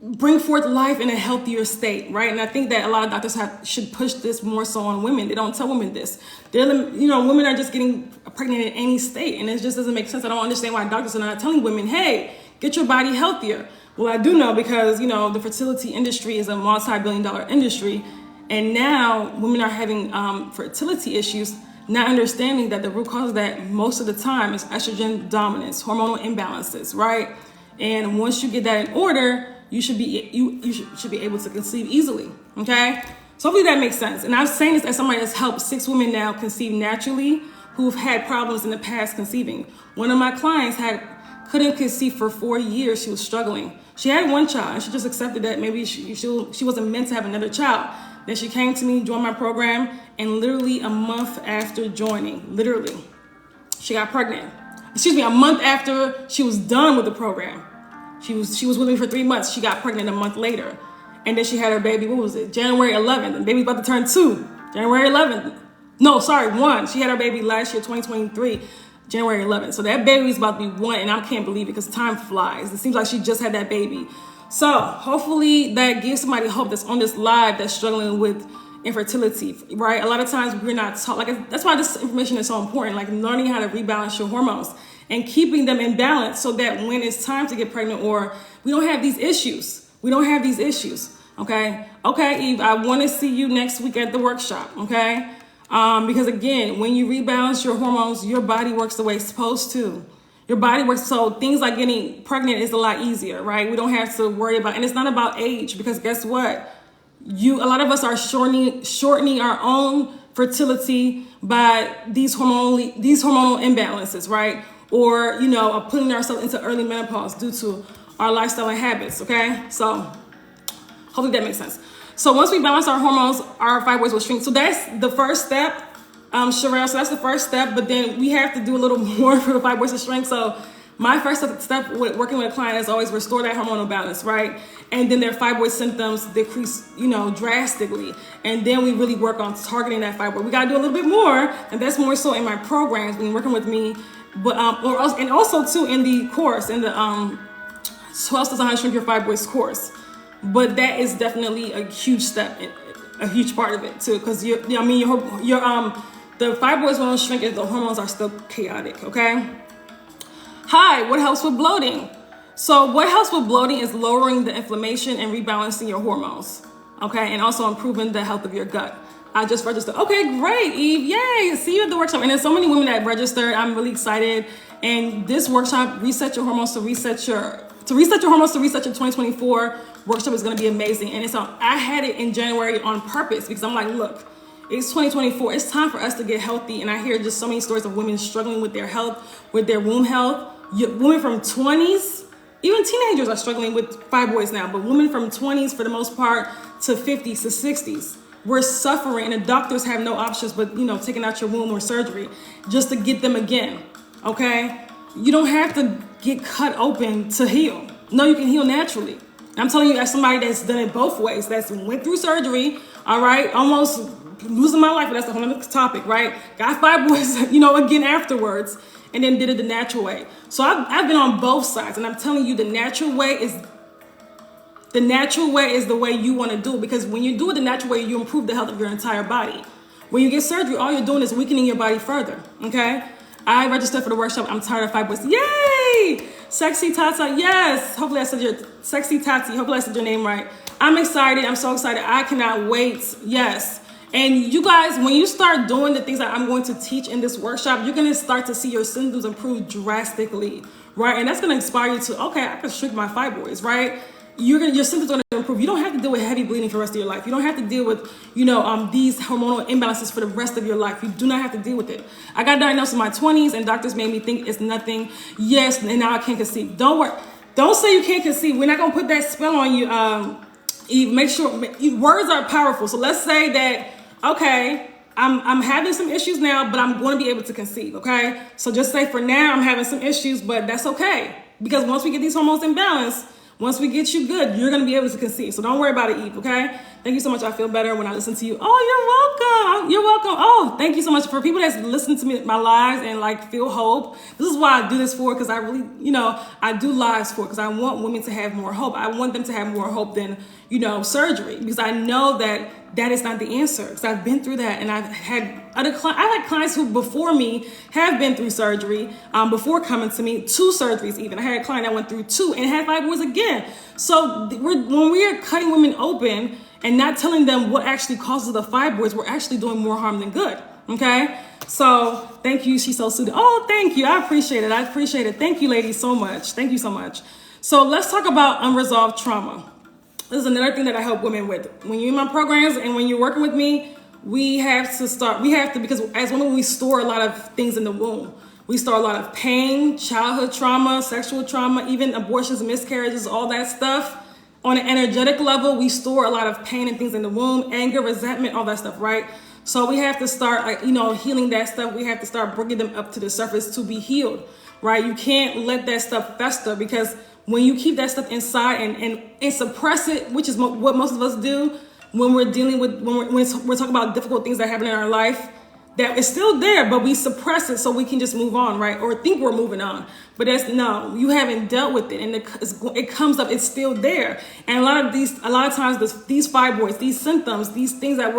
bring forth life in a healthier state, right? And I think that a lot of doctors should push this more so on women. They don't tell women this. Women are just getting pregnant in any state, and it just doesn't make sense. I don't understand why doctors are not telling women, hey, get your body healthier. Well, I do know because, the fertility industry is a multi-billion-dollar industry, and now women are having fertility issues, not understanding that the root cause of that most of the time is estrogen dominance, hormonal imbalances, right? And once you get that in order, you should be able to conceive easily, okay? So hopefully that makes sense. And I'm saying this as somebody that's helped 6 women now conceive naturally who've had problems in the past conceiving. One of my clients couldn't conceive for 4 years. She was struggling. She had 1 child, and she just accepted that maybe she wasn't meant to have another child. Then she came to me, joined my program, and literally a month after joining, she got pregnant. A month after she was done with the program. She was with me for 3 months. She got pregnant a month later. And then she had her baby, January 11th. The baby's about to turn 2, January 11th. No, sorry, 1. She had her baby last year, 2023, January 11th. So that baby's about to be 1, and I can't believe it because time flies. It seems like she just had that baby. So hopefully that gives somebody hope that's on this live that's struggling with infertility, right? A lot of times we're not taught, that's why this information is so important, learning how to rebalance your hormones and keeping them in balance so that when it's time to get pregnant or we don't have these issues. Okay, Eve, I want to see you next week at the workshop, okay? Because again, when you rebalance your hormones, your body works the way it's supposed to. Your body works, so things like getting pregnant is a lot easier, right? We don't have to worry about, and it's not about age, because guess what? A lot of us are shortening our own fertility by these hormonal imbalances, right? Or, putting ourselves into early menopause due to our lifestyle and habits, okay? So hopefully that makes sense. So once we balance our hormones, our fibroids will shrink. So that's the first step, Sherelle. So that's the first step, but then we have to do a little more for the fibroids to shrink. So my first step with working with a client is always restore that hormonal balance, right? And then their fibroid symptoms decrease, drastically. And then we really work on targeting that fibroid. We got to do a little bit more, and that's more so in my programs when you're working with me. But and also too in the course, in the 12 Steps on How to Shrink Your Fibroids course. But that is definitely a huge step, a huge part of it too, because the fibroids won't shrink if the hormones are still chaotic. Okay. Hi, what helps with bloating? So what helps with bloating is lowering the inflammation and rebalancing your hormones. Okay, and also improving the health of your gut. I just registered. Okay, great, Eve. Yay, see you at the workshop. And there's so many women that registered. I'm really excited. And this workshop, Reset Your Hormones to Reset Your 2024 workshop is going to be amazing. And I had it in January on purpose because I'm like, look, it's 2024. It's time for us to get healthy. And I hear just so many stories of women struggling with their health, with their womb health. Women from 20s, even teenagers are struggling with fibroids now, but women from 20s for the most part to 50s to 60s. we're suffering, and the doctors have no options but, taking out your womb or surgery just to get them again. Okay? You don't have to get cut open to heal. No, you can heal naturally. I'm telling you, as somebody that's done it both ways, that's went through surgery, all right, almost losing my life, but that's a whole other topic, right? Got fibroids, again afterwards, and then did it the natural way. So I've been on both sides, and I'm telling you, the natural way is the way you want to do it, because when you do it the natural way, you improve the health of your entire body. When you get surgery, all you're doing is weakening your body further, okay? I registered for the workshop. I'm tired of fibroids. Yay! Sexy Tata, yes. Hopefully I said your name right. I'm excited. I'm so excited. I cannot wait. Yes. And you guys, when you start doing the things that I'm going to teach in this workshop, you're going to start to see your symptoms improve drastically, right? And that's going to inspire you to, okay, I can shrink my fibroids, right? Your symptoms are going to improve. You don't have to deal with heavy bleeding for the rest of your life. You don't have to deal with, these hormonal imbalances for the rest of your life. You do not have to deal with it. I got diagnosed in my 20s, and doctors made me think it's nothing. Yes, and now I can't conceive. Don't worry. Don't say you can't conceive. We're not going to put that spell on you. Make sure words are powerful. So let's say that, okay, I'm having some issues now, but I'm going to be able to conceive. Okay, so just say for now I'm having some issues, but that's okay, because once we get these hormones in balance, once we get you good, you're going to be able to conceive. So don't worry about it, Eve, okay? Thank you so much. I feel better when I listen to you. Oh, you're welcome. You're welcome. Oh, thank you so much. For people that's listening to me, my lives, and feel hope. This is why I do this for, because I really, I do lives for, because I want women to have more hope. I want them to have more hope than, surgery, because I know that is not the answer, because I've been through that, and I've had clients who before me have been through surgery before coming to me, 2 surgeries even. I had a client that went through 2 and had fibroids again. So when we're cutting women open and not telling them what actually causes the fibroids, we're actually doing more harm than good. Okay? So thank you. She's so soothing. Oh, thank you. I appreciate it. Thank you, ladies, so much. Thank you so much. So let's talk about unresolved trauma. This is another thing that I help women with. When you're in my programs and when you're working with me, we have to, because as women, we store a lot of things in the womb. We store a lot of pain, childhood trauma, sexual trauma, even abortions, miscarriages, all that stuff. On an energetic level, we store a lot of pain and things in the womb, anger, resentment, all that stuff, right? So we have to start, healing that stuff. We have to start bringing them up to the surface to be healed, right? You can't let that stuff fester, because when you keep that stuff inside and suppress it, which is what most of us do when we're dealing with, when we're talking about difficult things that happen in our life, that is still there, but we suppress it so we can just move on, right? Or think we're moving on. But no, you haven't dealt with it, and it comes up, it's still there. And a lot of times these fibroids, these symptoms, these things that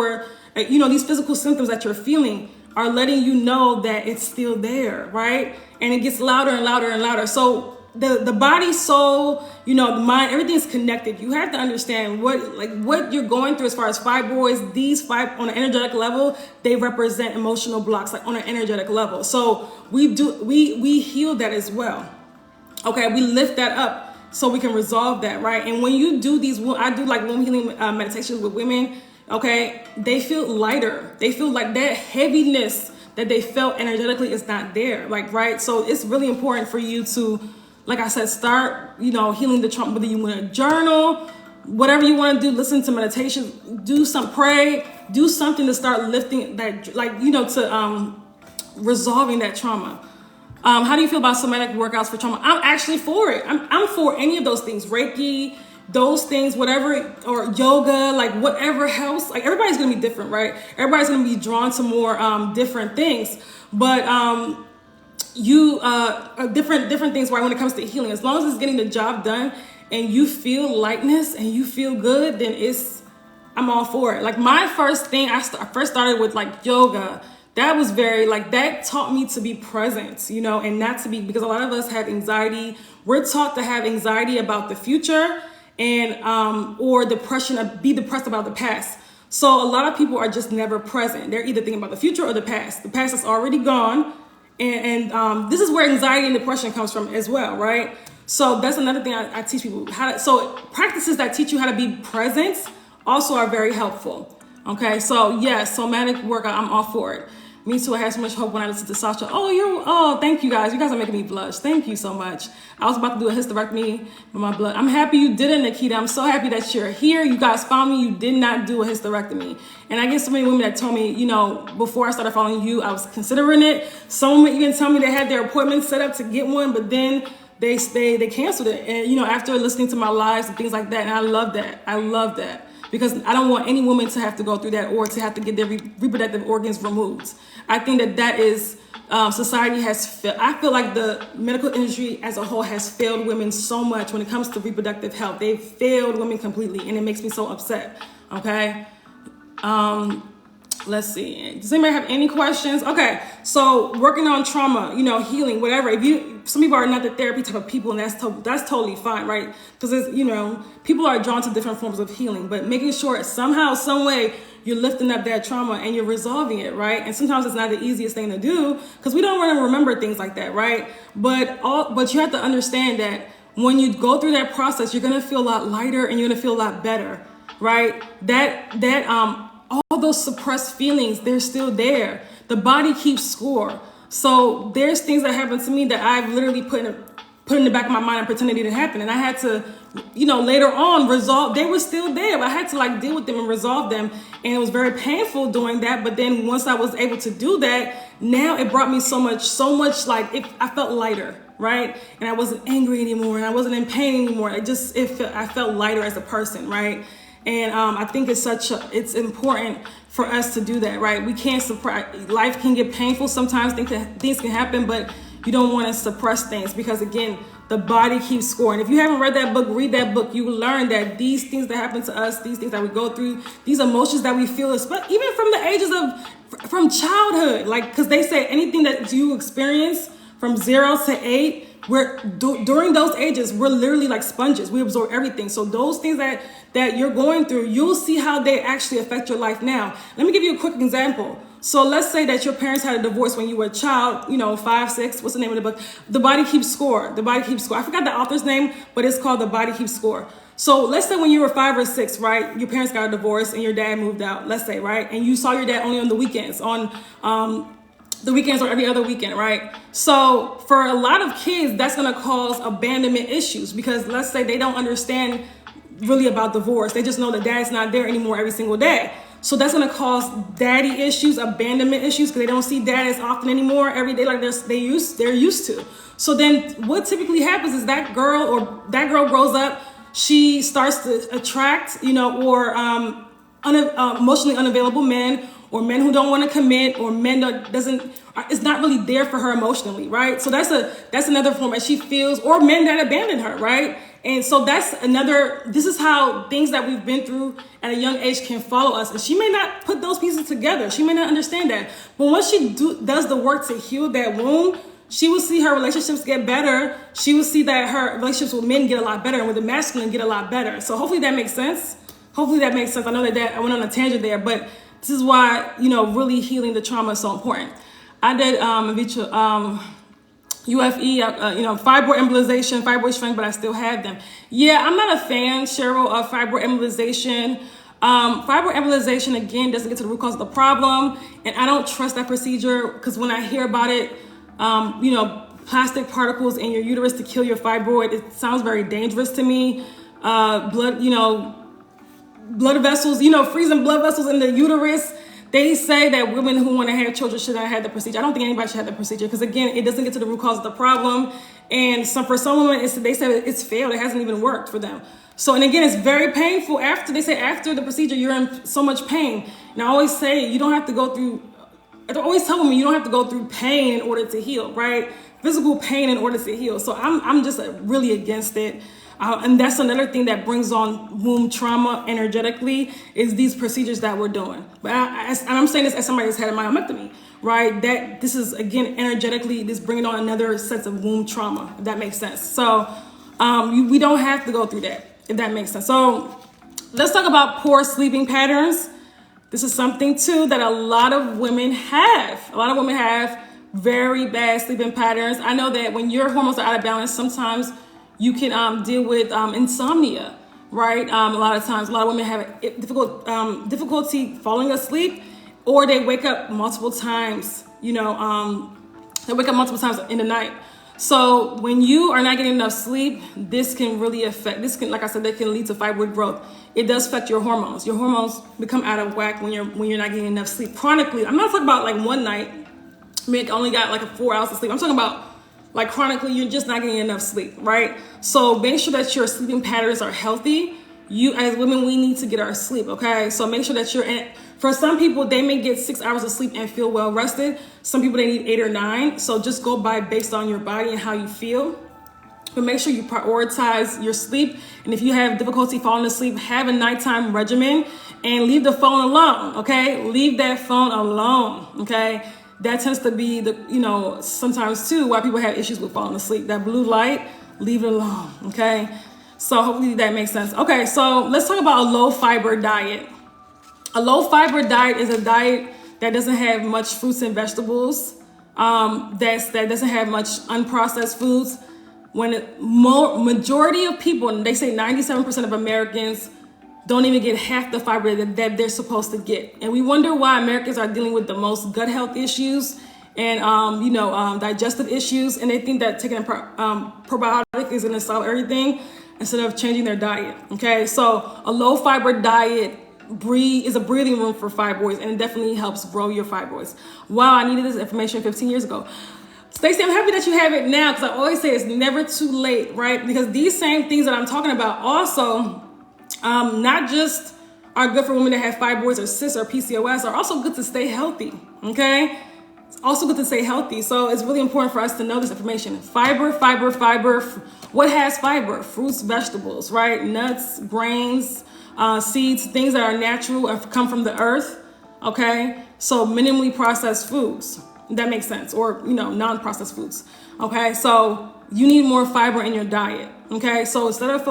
these physical symptoms that you're feeling are letting you know that it's still there, right? And it gets louder and louder and louder. So the body, soul, the mind, everything's connected. You have to understand what you're going through as far as fibroids. These on an energetic level, they represent emotional blocks, on an energetic level. So we heal that as well. Okay, we lift that up so we can resolve that, right? And when you do I do womb healing meditations with women. Okay, they feel lighter. They feel like that heaviness that they felt energetically is not there. Right? So it's really important for you to, like I said, start, healing the trauma. Whether you want to journal, whatever you want to do, listen to meditation, pray, do something to start lifting that, to resolving that trauma. How do you feel about somatic workouts for trauma? I'm actually for it. I'm for any of those things. Reiki, those things, whatever, or yoga, whatever helps. Everybody's going to be different, right? Everybody's going to be drawn to more different things. But different things, right? When it comes to healing, as long as it's getting the job done and you feel lightness and you feel good, then I'm all for it. My first thing, I first started with yoga. That was very that taught me to be present, and not to be, because a lot of us have anxiety. We're taught to have anxiety about the future and or depression, be depressed about the past. So a lot of people are just never present. They're either thinking about the future or the past. The past is already gone. And this is where anxiety and depression comes from as well, right? So that's another thing I teach people so practices that teach you how to be present also are very helpful. Okay, so yes, somatic workout, I'm all for it. Me too. I had so much hope when I listened to Sasha. Thank you guys. You guys are making me blush. Thank you so much. I was about to do a hysterectomy with my blood. I'm happy you did it, Nikita. I'm so happy that you're here. You guys found me. You did not do a hysterectomy. And I get so many women that told me, before I started following you, I was considering it. Some women even tell me they had their appointment set up to get one, but then they canceled it. And, after listening to my lives and things like that. And I love that. I love that. Because I don't want any woman to have to go through that or to have to get their reproductive organs removed. I think that is, society has failed. I feel like the medical industry as a whole has failed women so much when it comes to reproductive health. They've failed women completely, and it makes me so upset, okay? Let's see. Does anybody have any questions? Okay, so working on trauma, healing, whatever. Some people are not the therapy type of people, and that's totally fine, right? Because people are drawn to different forms of healing, but making sure somehow, some way, you're lifting up that trauma and you're resolving it, right? And sometimes it's not the easiest thing to do because we don't want to remember things like that, right? But you have to understand that when you go through that process, you're gonna feel a lot lighter and you're gonna feel a lot better, right? All those suppressed feelings, they're still there. The body keeps score. So there's things that happen to me that I've literally put in the back of my mind and pretend it didn't happen. And I had to, later on resolve. They were still there, but I had to deal with them and resolve them. And it was very painful doing that. But then once I was able to do that, now it brought me so much I felt lighter, right? And I wasn't angry anymore and I wasn't in pain anymore. I felt lighter as a person, right? And I think it's important for us to do that, right? We can't suppress. Life can get painful sometimes. Things can happen, but you don't want to suppress things because, again, the body keeps scoring. If you haven't read that book, read that book. You will learn that these things that happen to us, these things that we go through, these emotions that we feel, even from the ages from childhood, because they say anything that you experience from 0 to 8, during those ages, we're literally like sponges. We absorb everything. So those things that you're going through, you'll see how they actually affect your life now. Let me give you a quick example. So let's say that your parents had a divorce when you were a child, 5, 6, what's the name of the book? The Body Keeps Score. The Body Keeps Score. I forgot the author's name, but it's called The Body Keeps Score. So let's say when you were 5 or 6, right, your parents got a divorce and your dad moved out, let's say, right? And you saw your dad only on the weekends, the weekends or every other weekend, right? So for a lot of kids, that's gonna cause abandonment issues because let's say they don't understand really about divorce. They just know that dad's not there anymore every single day. So that's gonna cause daddy issues, abandonment issues because they don't see dad as often anymore every day like they're used to. So then what typically happens is that girl grows up, she starts to attract, or emotionally unavailable men, or men who don't want to commit, or men is not really there for her emotionally, right? So that's another form that she feels, or men that abandon her, right? And so this is how things that we've been through at a young age can follow us. And she may not put those pieces together. She may not understand that. But once she does the work to heal that wound, she will see her relationships get better. She will see that her relationships with men get a lot better and with the masculine get a lot better. So hopefully that makes sense. I know that I went on a tangent there, but this is why, really healing the trauma is so important. I did UFE, fibroid embolization, fibroid shrink, but I still have them. Yeah, I'm not a fan, Cheryl, of fibroid embolization. Fibroid embolization, again, doesn't get to the root cause of the problem. And I don't trust that procedure because when I hear about it, plastic particles in your uterus to kill your fibroid, it sounds very dangerous to me. Blood vessels, freezing blood vessels in the uterus. They say that women who want to have children should not have the procedure. I don't think anybody should have the procedure because, again, it doesn't get to the root cause of the problem. And for some women, they say it's failed. It hasn't even worked for them. So, and again, it's very painful. After the procedure, you're in so much pain. And I always say I always tell women you don't have to go through pain in order to heal, right? Physical pain in order to heal. So I'm just really against it. And that's another thing that brings on womb trauma energetically is these procedures that we're doing. But I'm saying this as somebody who's had a myomectomy, right? That this is, again, energetically, this bringing on another sense of womb trauma, if that makes sense. So we don't have to go through that, if that makes sense. So let's talk about poor sleeping patterns. This is something, too, that a lot of women have. A lot of women have very bad sleeping patterns. I know that when your hormones are out of balance, sometimes you can deal with insomnia, right? A lot of times, a lot of women have difficulty falling asleep. or they wake up multiple times, they wake up multiple times in the night. So when you are not getting enough sleep, this can really affect, like I said, that can lead to fibroid growth. It does affect your hormones. Your hormones become out of whack when you're not getting enough sleep chronically. I'm not talking about like one night, I only got like 4 hours of sleep. I'm talking about like chronically, you're just not getting enough sleep, right? So make sure that your sleeping patterns are healthy. You, as women, we need to get our sleep, okay? So make sure that you're in. For some people, they may get 6 hours of sleep and feel well rested. Some people, they need 8 or 9. So just go by based on your body and how you feel. But make sure you prioritize your sleep. And if you have difficulty falling asleep, have a nighttime regimen and leave the phone alone, okay? Leave that phone alone, okay? That tends to be sometimes too why people have issues with falling asleep. That blue light, leave it alone, okay? So hopefully that makes sense. Okay, so let's talk about a low fiber diet. A low fiber diet is a diet that doesn't have much fruits and vegetables, that doesn't have much unprocessed foods. When majority of people, and they say 97% of Americans don't even get half the fiber that they're supposed to get. And we wonder why Americans are dealing with the most gut health issues and digestive issues, and they think that taking a probiotic is going to solve everything instead of changing their diet. Okay, so a low fiber diet is a breathing room for fibroids, and it definitely helps grow your fibroids. Wow, I needed this information 15 years ago. Stacey, I'm happy that you have it now, because I always say it's never too late, right? Because these same things that I'm talking about also not just are good for women that have fibroids or cysts or PCOS, are also good to stay healthy, okay? It's also good to stay healthy. So it's really important for us to know this information. Fiber. What has fiber? Fruits, vegetables, right? Nuts, grains, seeds, things that are natural and come from the earth, okay? So minimally processed foods, that makes sense, or, non-processed foods, okay? So you need more fiber in your diet, okay? So instead of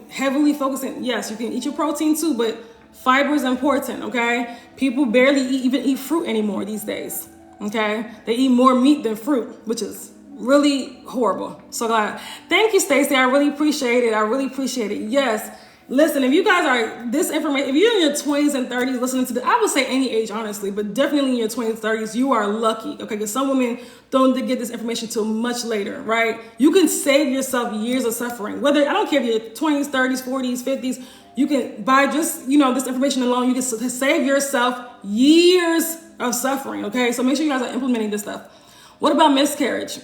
heavily focusing, yes, you can eat your protein too, but fiber is important, okay? People barely even eat fruit anymore these days, okay? They eat more meat than fruit, which is really horrible. So glad. Thank you, Stacey. I really appreciate it. Yes. Listen, if you guys are this information, if you're in your 20s and 30s listening to this, I would say any age, honestly, but definitely in your 20s, 30s, you are lucky, okay? Because some women don't get this information till much later, right? You can save yourself years of suffering. I don't care if you're 20s, 30s, 40s, 50s, you can, by just, this information alone, you can save yourself years of suffering, okay? So make sure you guys are implementing this stuff. What about miscarriage?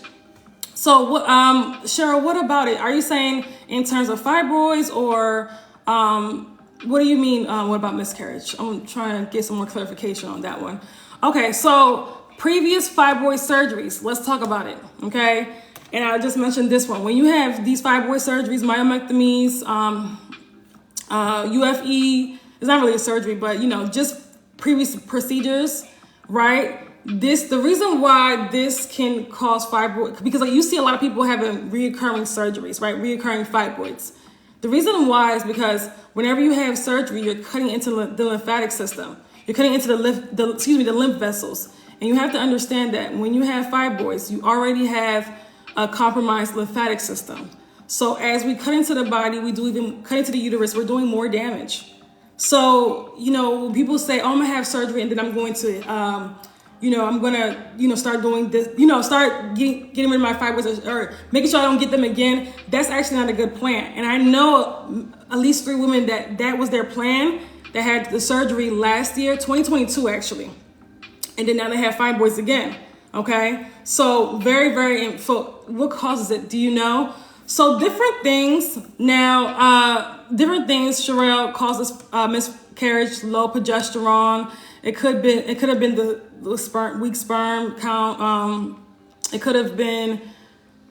So, Cheryl, what about it? Are you saying in terms of fibroids, or what do you mean? What about miscarriage? I'm trying to get some more clarification on that one. Okay, so previous fibroid surgeries, let's talk about it, okay? And I just mentioned this one. When you have these fibroid surgeries, myomectomies, UFE, it's not really a surgery, but just previous procedures, right? The reason why this can cause fibroid, because you see a lot of people having reoccurring surgeries, right? Reoccurring fibroids. The reason why is because whenever you have surgery, you're cutting into the lymphatic system. You're cutting into the lymph vessels. And you have to understand that when you have fibroids, you already have a compromised lymphatic system. So as we cut into the body, we do even cut into the uterus, we're doing more damage. So, when people say, oh, I'm gonna have surgery and then I'm going to, I'm gonna, start doing this, start getting rid of my fibroids or making sure I don't get them again. That's actually not a good plan. And I know at least 3 women that was their plan that had the surgery last year, 2022 actually. And then now they have fibroids again, okay? So very, very, what causes it? Do you know? So different things. Now, Sherelle, causes miscarriage, low progesterone. It could have been the weak sperm count. It could have been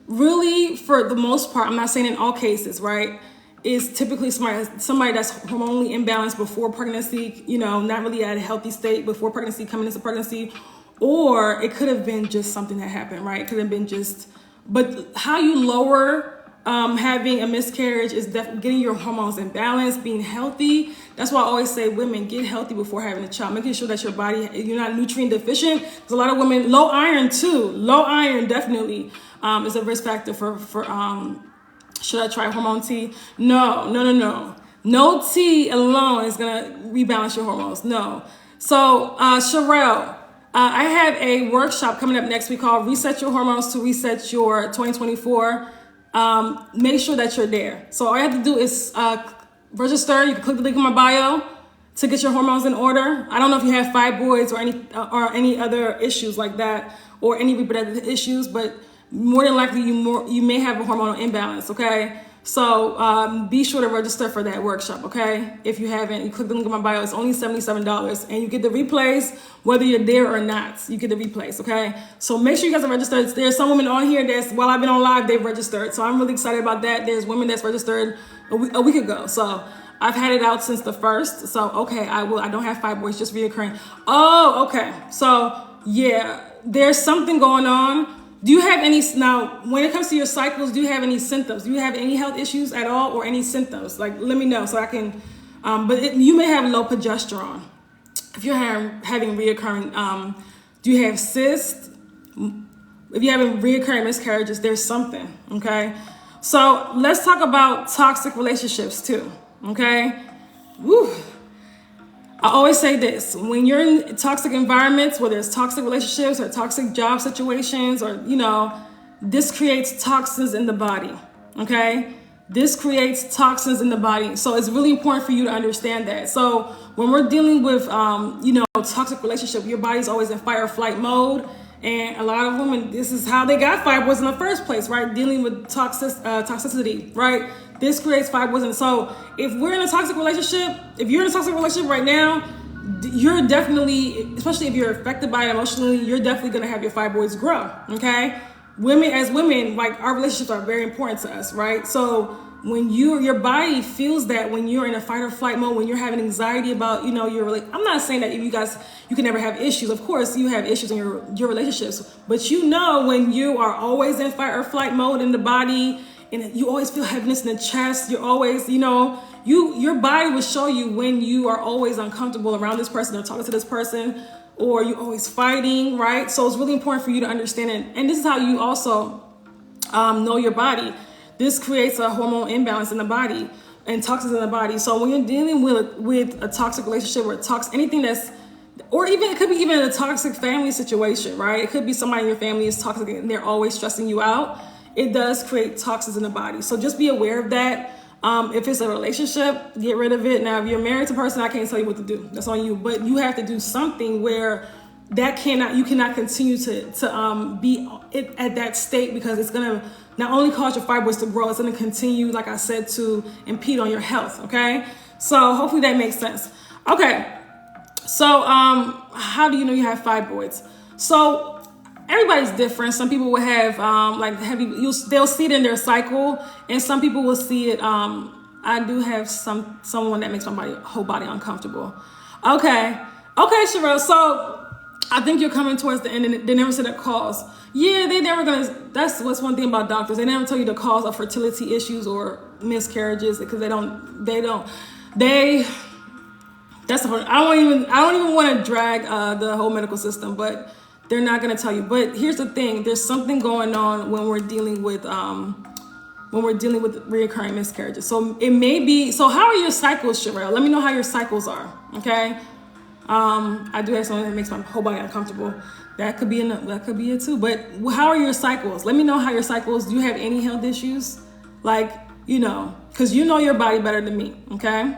really, for the most part, I'm not saying in all cases, right? Is typically somebody that's hormonally imbalanced before pregnancy, not really at a healthy state before pregnancy, coming into pregnancy, or it could have been just something that happened, right? It could have been but how you lower having a miscarriage is getting your hormones in balance, being healthy. That's why I always say, women, get healthy before having a child, making sure that your body, you're not nutrient deficient. There's a lot of women, low iron too. Low iron definitely is a risk factor for should I try hormone tea? No. No tea alone is gonna rebalance your hormones. No. So, Sherelle, I have a workshop coming up next week called Reset Your Hormones to Reset Your 2024. Make sure that you're there. So all you have to do is register. You can click the link in my bio to get your hormones in order. I don't know if you have fibroids or any other issues like that, or any reproductive issues, but more than likely you may have a hormonal imbalance, okay? So be sure to register for that workshop, okay? If you haven't, you click the link in my bio. It's only $77, and you get the replays whether you're there or not. You get the replays, okay? So make sure you guys are registered. There's some women on here that's, while I've been on live, they've registered. So I'm really excited about that. There's women that's registered a week ago. So I've had it out since the 1st. So, okay, I don't have fibroids, just reoccurring. Oh, okay. So, yeah, there's something going on. Do you have any, now, when it comes to your cycles, do you have any symptoms? Do you have any health issues at all, or any symptoms? Like, let me know so I can, you may have low progesterone. If you're having reoccurring, do you have cysts? If you're having reoccurring miscarriages, there's something, okay? So let's talk about toxic relationships too, okay? Woo. I always say this, when you're in toxic environments, whether it's toxic relationships or toxic job situations, or, this creates toxins in the body, okay? This creates toxins in the body. So it's really important for you to understand that. So when we're dealing with, toxic relationship, your body's always in fight or flight mode. And a lot of women, this is how they got fibroids in the first place, right? Dealing with toxicity, right? This creates fibroids. And so if you're in a toxic relationship right now, you're definitely, especially if you're affected by it emotionally, you're definitely going to have your fibroids grow, okay? As women, like, our relationships are very important to us, right? So when your body feels that when you're in a fight or flight mode, when you're having anxiety about, I'm not saying that you can never have issues. Of course, you have issues in your relationships, but when you are always in fight or flight mode in the body, and you always feel heaviness in the chest, you're always, your body will show you when you are always uncomfortable around this person or talking to this person, or you're always fighting, right? So it's really important for you to understand it. And this is how you also know your body. This creates a hormone imbalance in the body and toxins in the body. So when you're dealing with a toxic relationship or anything it could be even a toxic family situation, right? It could be somebody in your family is toxic and they're always stressing you out. It does create toxins in the body. So just be aware of that. If it's a relationship, get rid of it. Now, if you're married to a person, I can't tell you what to do. That's on you. But you have to do something where you cannot continue to be at that state, because it's going to not only cause your fibroids to grow, it's going to continue, like I said, to impede on your health, okay? So hopefully that makes sense. Okay, so how do you know you have fibroids? So everybody's different. Some people will have they'll see it in their cycle, and some people will see it. I do have someone that makes my whole body uncomfortable. Okay, Sherelle. So I think you're coming towards the end, and they never said the cause. Yeah, they never that's what's one thing about doctors. They never tell you the cause of fertility issues or miscarriages, because that's the whole, I don't even want to drag the whole medical system, but they're not going to tell you. But here's the thing: there's something going on when we're dealing with reoccurring miscarriages. So it may be. So how are your cycles, Sherelle? Let me know how your cycles are. Okay. I do have something that makes my whole body uncomfortable. That could be it too. But how are your cycles? Let me know how your cycles. Do you have any health issues? Because you know your body better than me. Okay.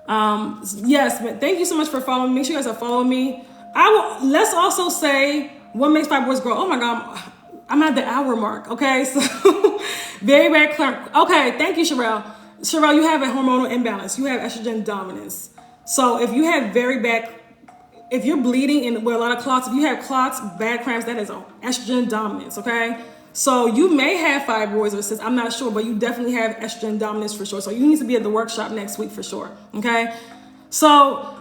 Yes, but thank you so much for following me. Make sure you guys are following me. Let's also say what makes fibroids grow. Oh my God, I'm at the hour mark. Okay, so very bad. Okay, thank you, Sherelle. Sherelle, you have a hormonal imbalance. You have estrogen dominance. So if you have if you're bleeding and with a lot of clots, if you have clots, bad cramps, that is estrogen dominance. Okay, so you may have fibroids or cysts. I'm not sure, but you definitely have estrogen dominance for sure. So you need to be at the workshop next week for sure. Okay, so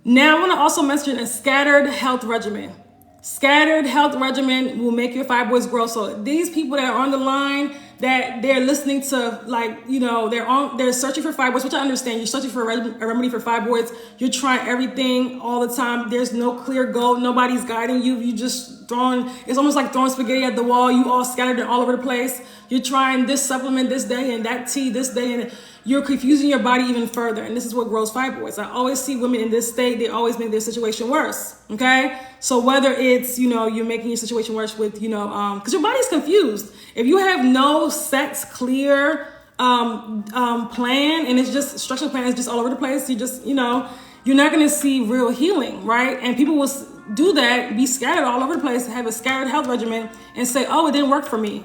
now I want to also mention a scattered health regimen. Scattered health regimen will make your fibroids grow. So these people that are on the line, that they're listening to, they're searching for fibroids, which I understand. You're searching for a remedy for fibroids. You're trying everything all the time. There's no clear goal. Nobody's guiding you. You just it's almost like throwing spaghetti at the wall. You all scattered and all over the place. You're trying this supplement this day and that tea this day, and you're confusing your body even further. And this is what grows fibroids. I always see women in this state, they always make their situation worse. Okay? So whether it's, you're making your situation worse with, because your body's confused. If you have no set, clear plan, and it's just structural plan is just all over the place, you just, you're not going to see real healing, right? And people will do that, be scattered all over the place, have a scattered health regimen, and say, oh, it didn't work for me.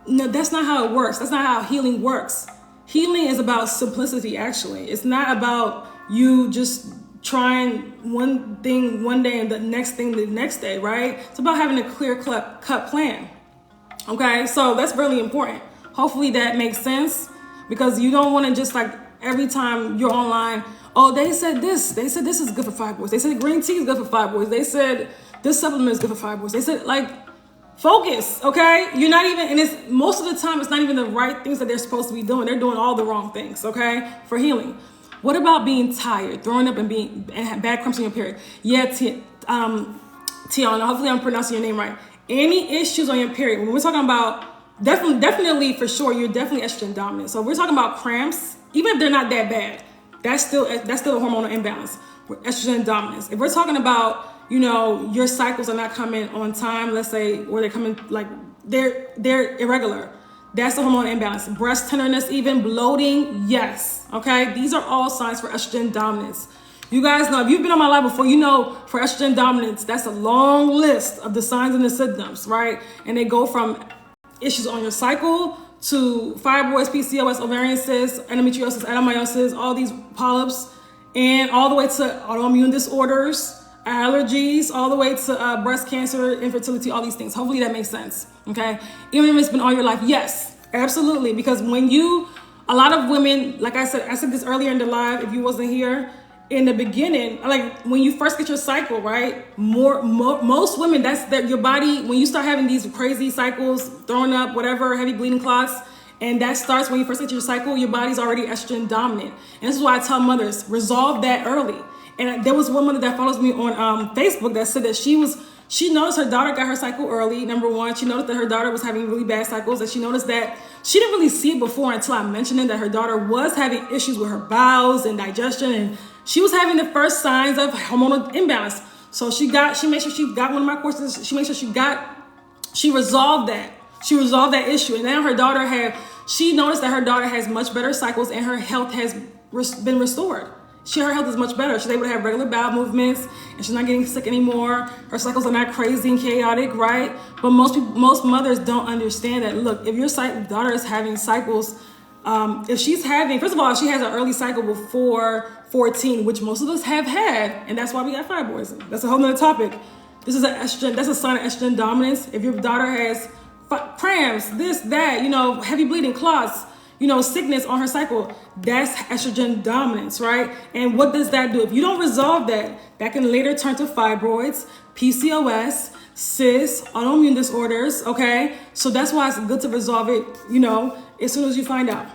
No, that's not how it works. That's not how healing works. Healing is about simplicity, actually. It's not about you just trying one thing one day and the next thing the next day, right? It's about having a clear cut plan. Okay, so that's really important. Hopefully that makes sense, because you don't want to just like every time you're online, oh, they said this is good for fibroids. They said green tea is good for fibroids. They said this supplement is good for fibroids. They said, like, focus, okay? You're not even, and it's most of the time, it's not even the right things that they're supposed to be doing. They're doing all the wrong things, okay, for healing. What about being tired, throwing up, and bad cramps in your period? Yeah, Tiana, hopefully I'm pronouncing your name right. Any issues on your period, when we're talking about, definitely for sure, you're definitely estrogen dominant. So if we're talking about cramps, even if they're not that bad, that's still a hormonal imbalance, estrogen dominance. If we're talking about, your cycles are not coming on time, let's say, or they're coming like they're irregular, that's the hormonal imbalance. Breast tenderness, even bloating, yes. Okay, these are all signs for estrogen dominance. You guys know, if you've been on my live before, for estrogen dominance, that's a long list of the signs and the symptoms, right? And they go from issues on your cycle to fibroids, PCOS, ovarian cysts, endometriosis, adenomyosis, all these polyps, and all the way to autoimmune disorders, allergies, all the way to breast cancer, infertility, all these things. Hopefully that makes sense, okay? Even if it's been all your life, yes, absolutely. Because a lot of women, like I said this earlier in the live, if you wasn't here, in the beginning, like when you first get your cycle, right? Most women, that's your body, when you start having these crazy cycles, throwing up, whatever, heavy bleeding clots, and that starts when you first get your cycle, your body's already estrogen dominant. And this is why I tell mothers, resolve that early. And there was one mother that follows me on Facebook that said that she noticed her daughter got her cycle early. Number one, she noticed that her daughter was having really bad cycles, and she noticed that she didn't really see it before until I mentioned it, that her daughter was having issues with her bowels and digestion, and she was having the first signs of hormonal imbalance. So she made sure she got one of my courses. She made sure she resolved that. She resolved that issue. And now she noticed that her daughter has much better cycles and her health has been restored. Her health is much better. She's able to have regular bowel movements, and she's not getting sick anymore. Her cycles are not crazy and chaotic, right? But most mothers don't understand that. Look, if your daughter is having cycles, if she's having, first of all, she has an early cycle before 14, which most of us have had, and that's why we got fibroids. That's a whole nother topic. That's a sign of estrogen dominance. If your daughter has cramps, this, that, heavy bleeding, clots, sickness on her cycle, that's estrogen dominance, right? And what does that do? If you don't resolve that can later turn to fibroids, PCOS, cysts, autoimmune disorders, okay? So that's why it's good to resolve it, as soon as you find out.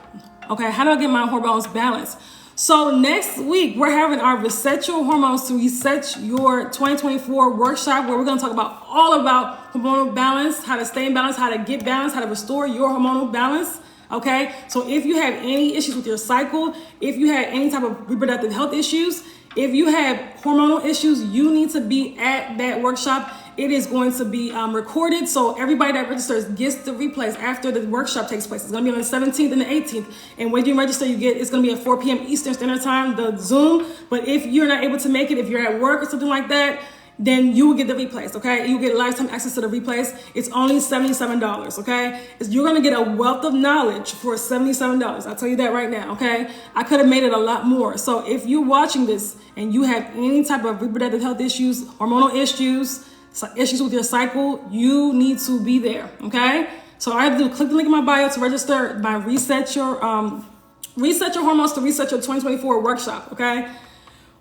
Okay, how do I get my hormones balanced? So next week, we're having our Reset Your Hormones to Reset Your 2024 workshop, where we're going to talk all about hormonal balance, how to stay in balance, how to get balance, how to restore your hormonal balance. Okay, so if you have any issues with your cycle, if you have any type of reproductive health issues, if you have hormonal issues, you need to be at that workshop. It is going to be recorded, so everybody that registers gets the replays after the workshop takes place. It's going to be on the 17th and the 18th, and when you register, it's going to be at 4 p.m. Eastern Standard Time, the Zoom. But if you're not able to make it, if you're at work or something like that, then you will get the replays, okay? You get lifetime access to the replays. It's only $77, okay? You're gonna get a wealth of knowledge for $77. I'll tell you that right now, okay? I could have made it a lot more. So if you're watching this and you have any type of reproductive health issues, hormonal issues, issues with your cycle, you need to be there, okay? So all I have to do, click the link in my bio to register my Reset Your Hormones to Reset Your 2024 workshop, okay?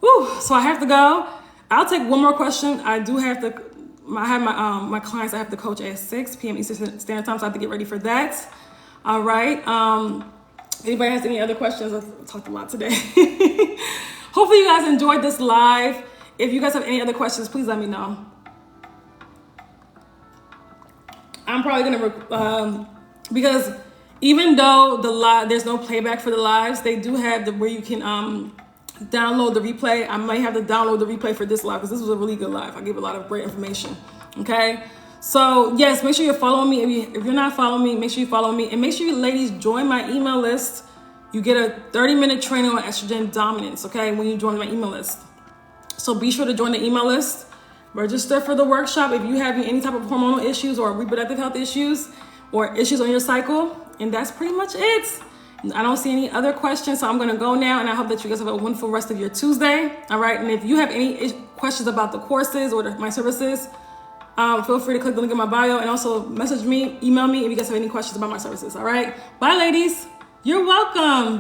Whew, so I have to go. I'll take one more question. I have my clients I have to coach at 6 p.m. Eastern Standard Time, so I have to get ready for that. All right. Anybody has any other questions? I've talked a lot today. Hopefully you guys enjoyed this live. If you guys have any other questions, please let me know. I'm probably gonna because even though there's no playback for the lives, they do have where you can download the replay. I might have to download the replay for this live because this was a really good live. I gave a lot of great information. Okay, so yes, make sure you're following me. If you're not following me, make sure you follow me, and make sure you ladies join my email list. You get a 30-minute training on estrogen dominance. Okay, when you join my email list. So be sure to join the email list. Register for the workshop if you have any type of hormonal issues or reproductive health issues or issues on your cycle. And that's pretty much it. I don't see any other questions, so I'm going to go now, and I hope that you guys have a wonderful rest of your Tuesday. All right, and if you have any questions about the courses or my services, feel free to click the link in my bio and also message me, email me if you guys have any questions about my services. All right, bye, ladies. You're welcome.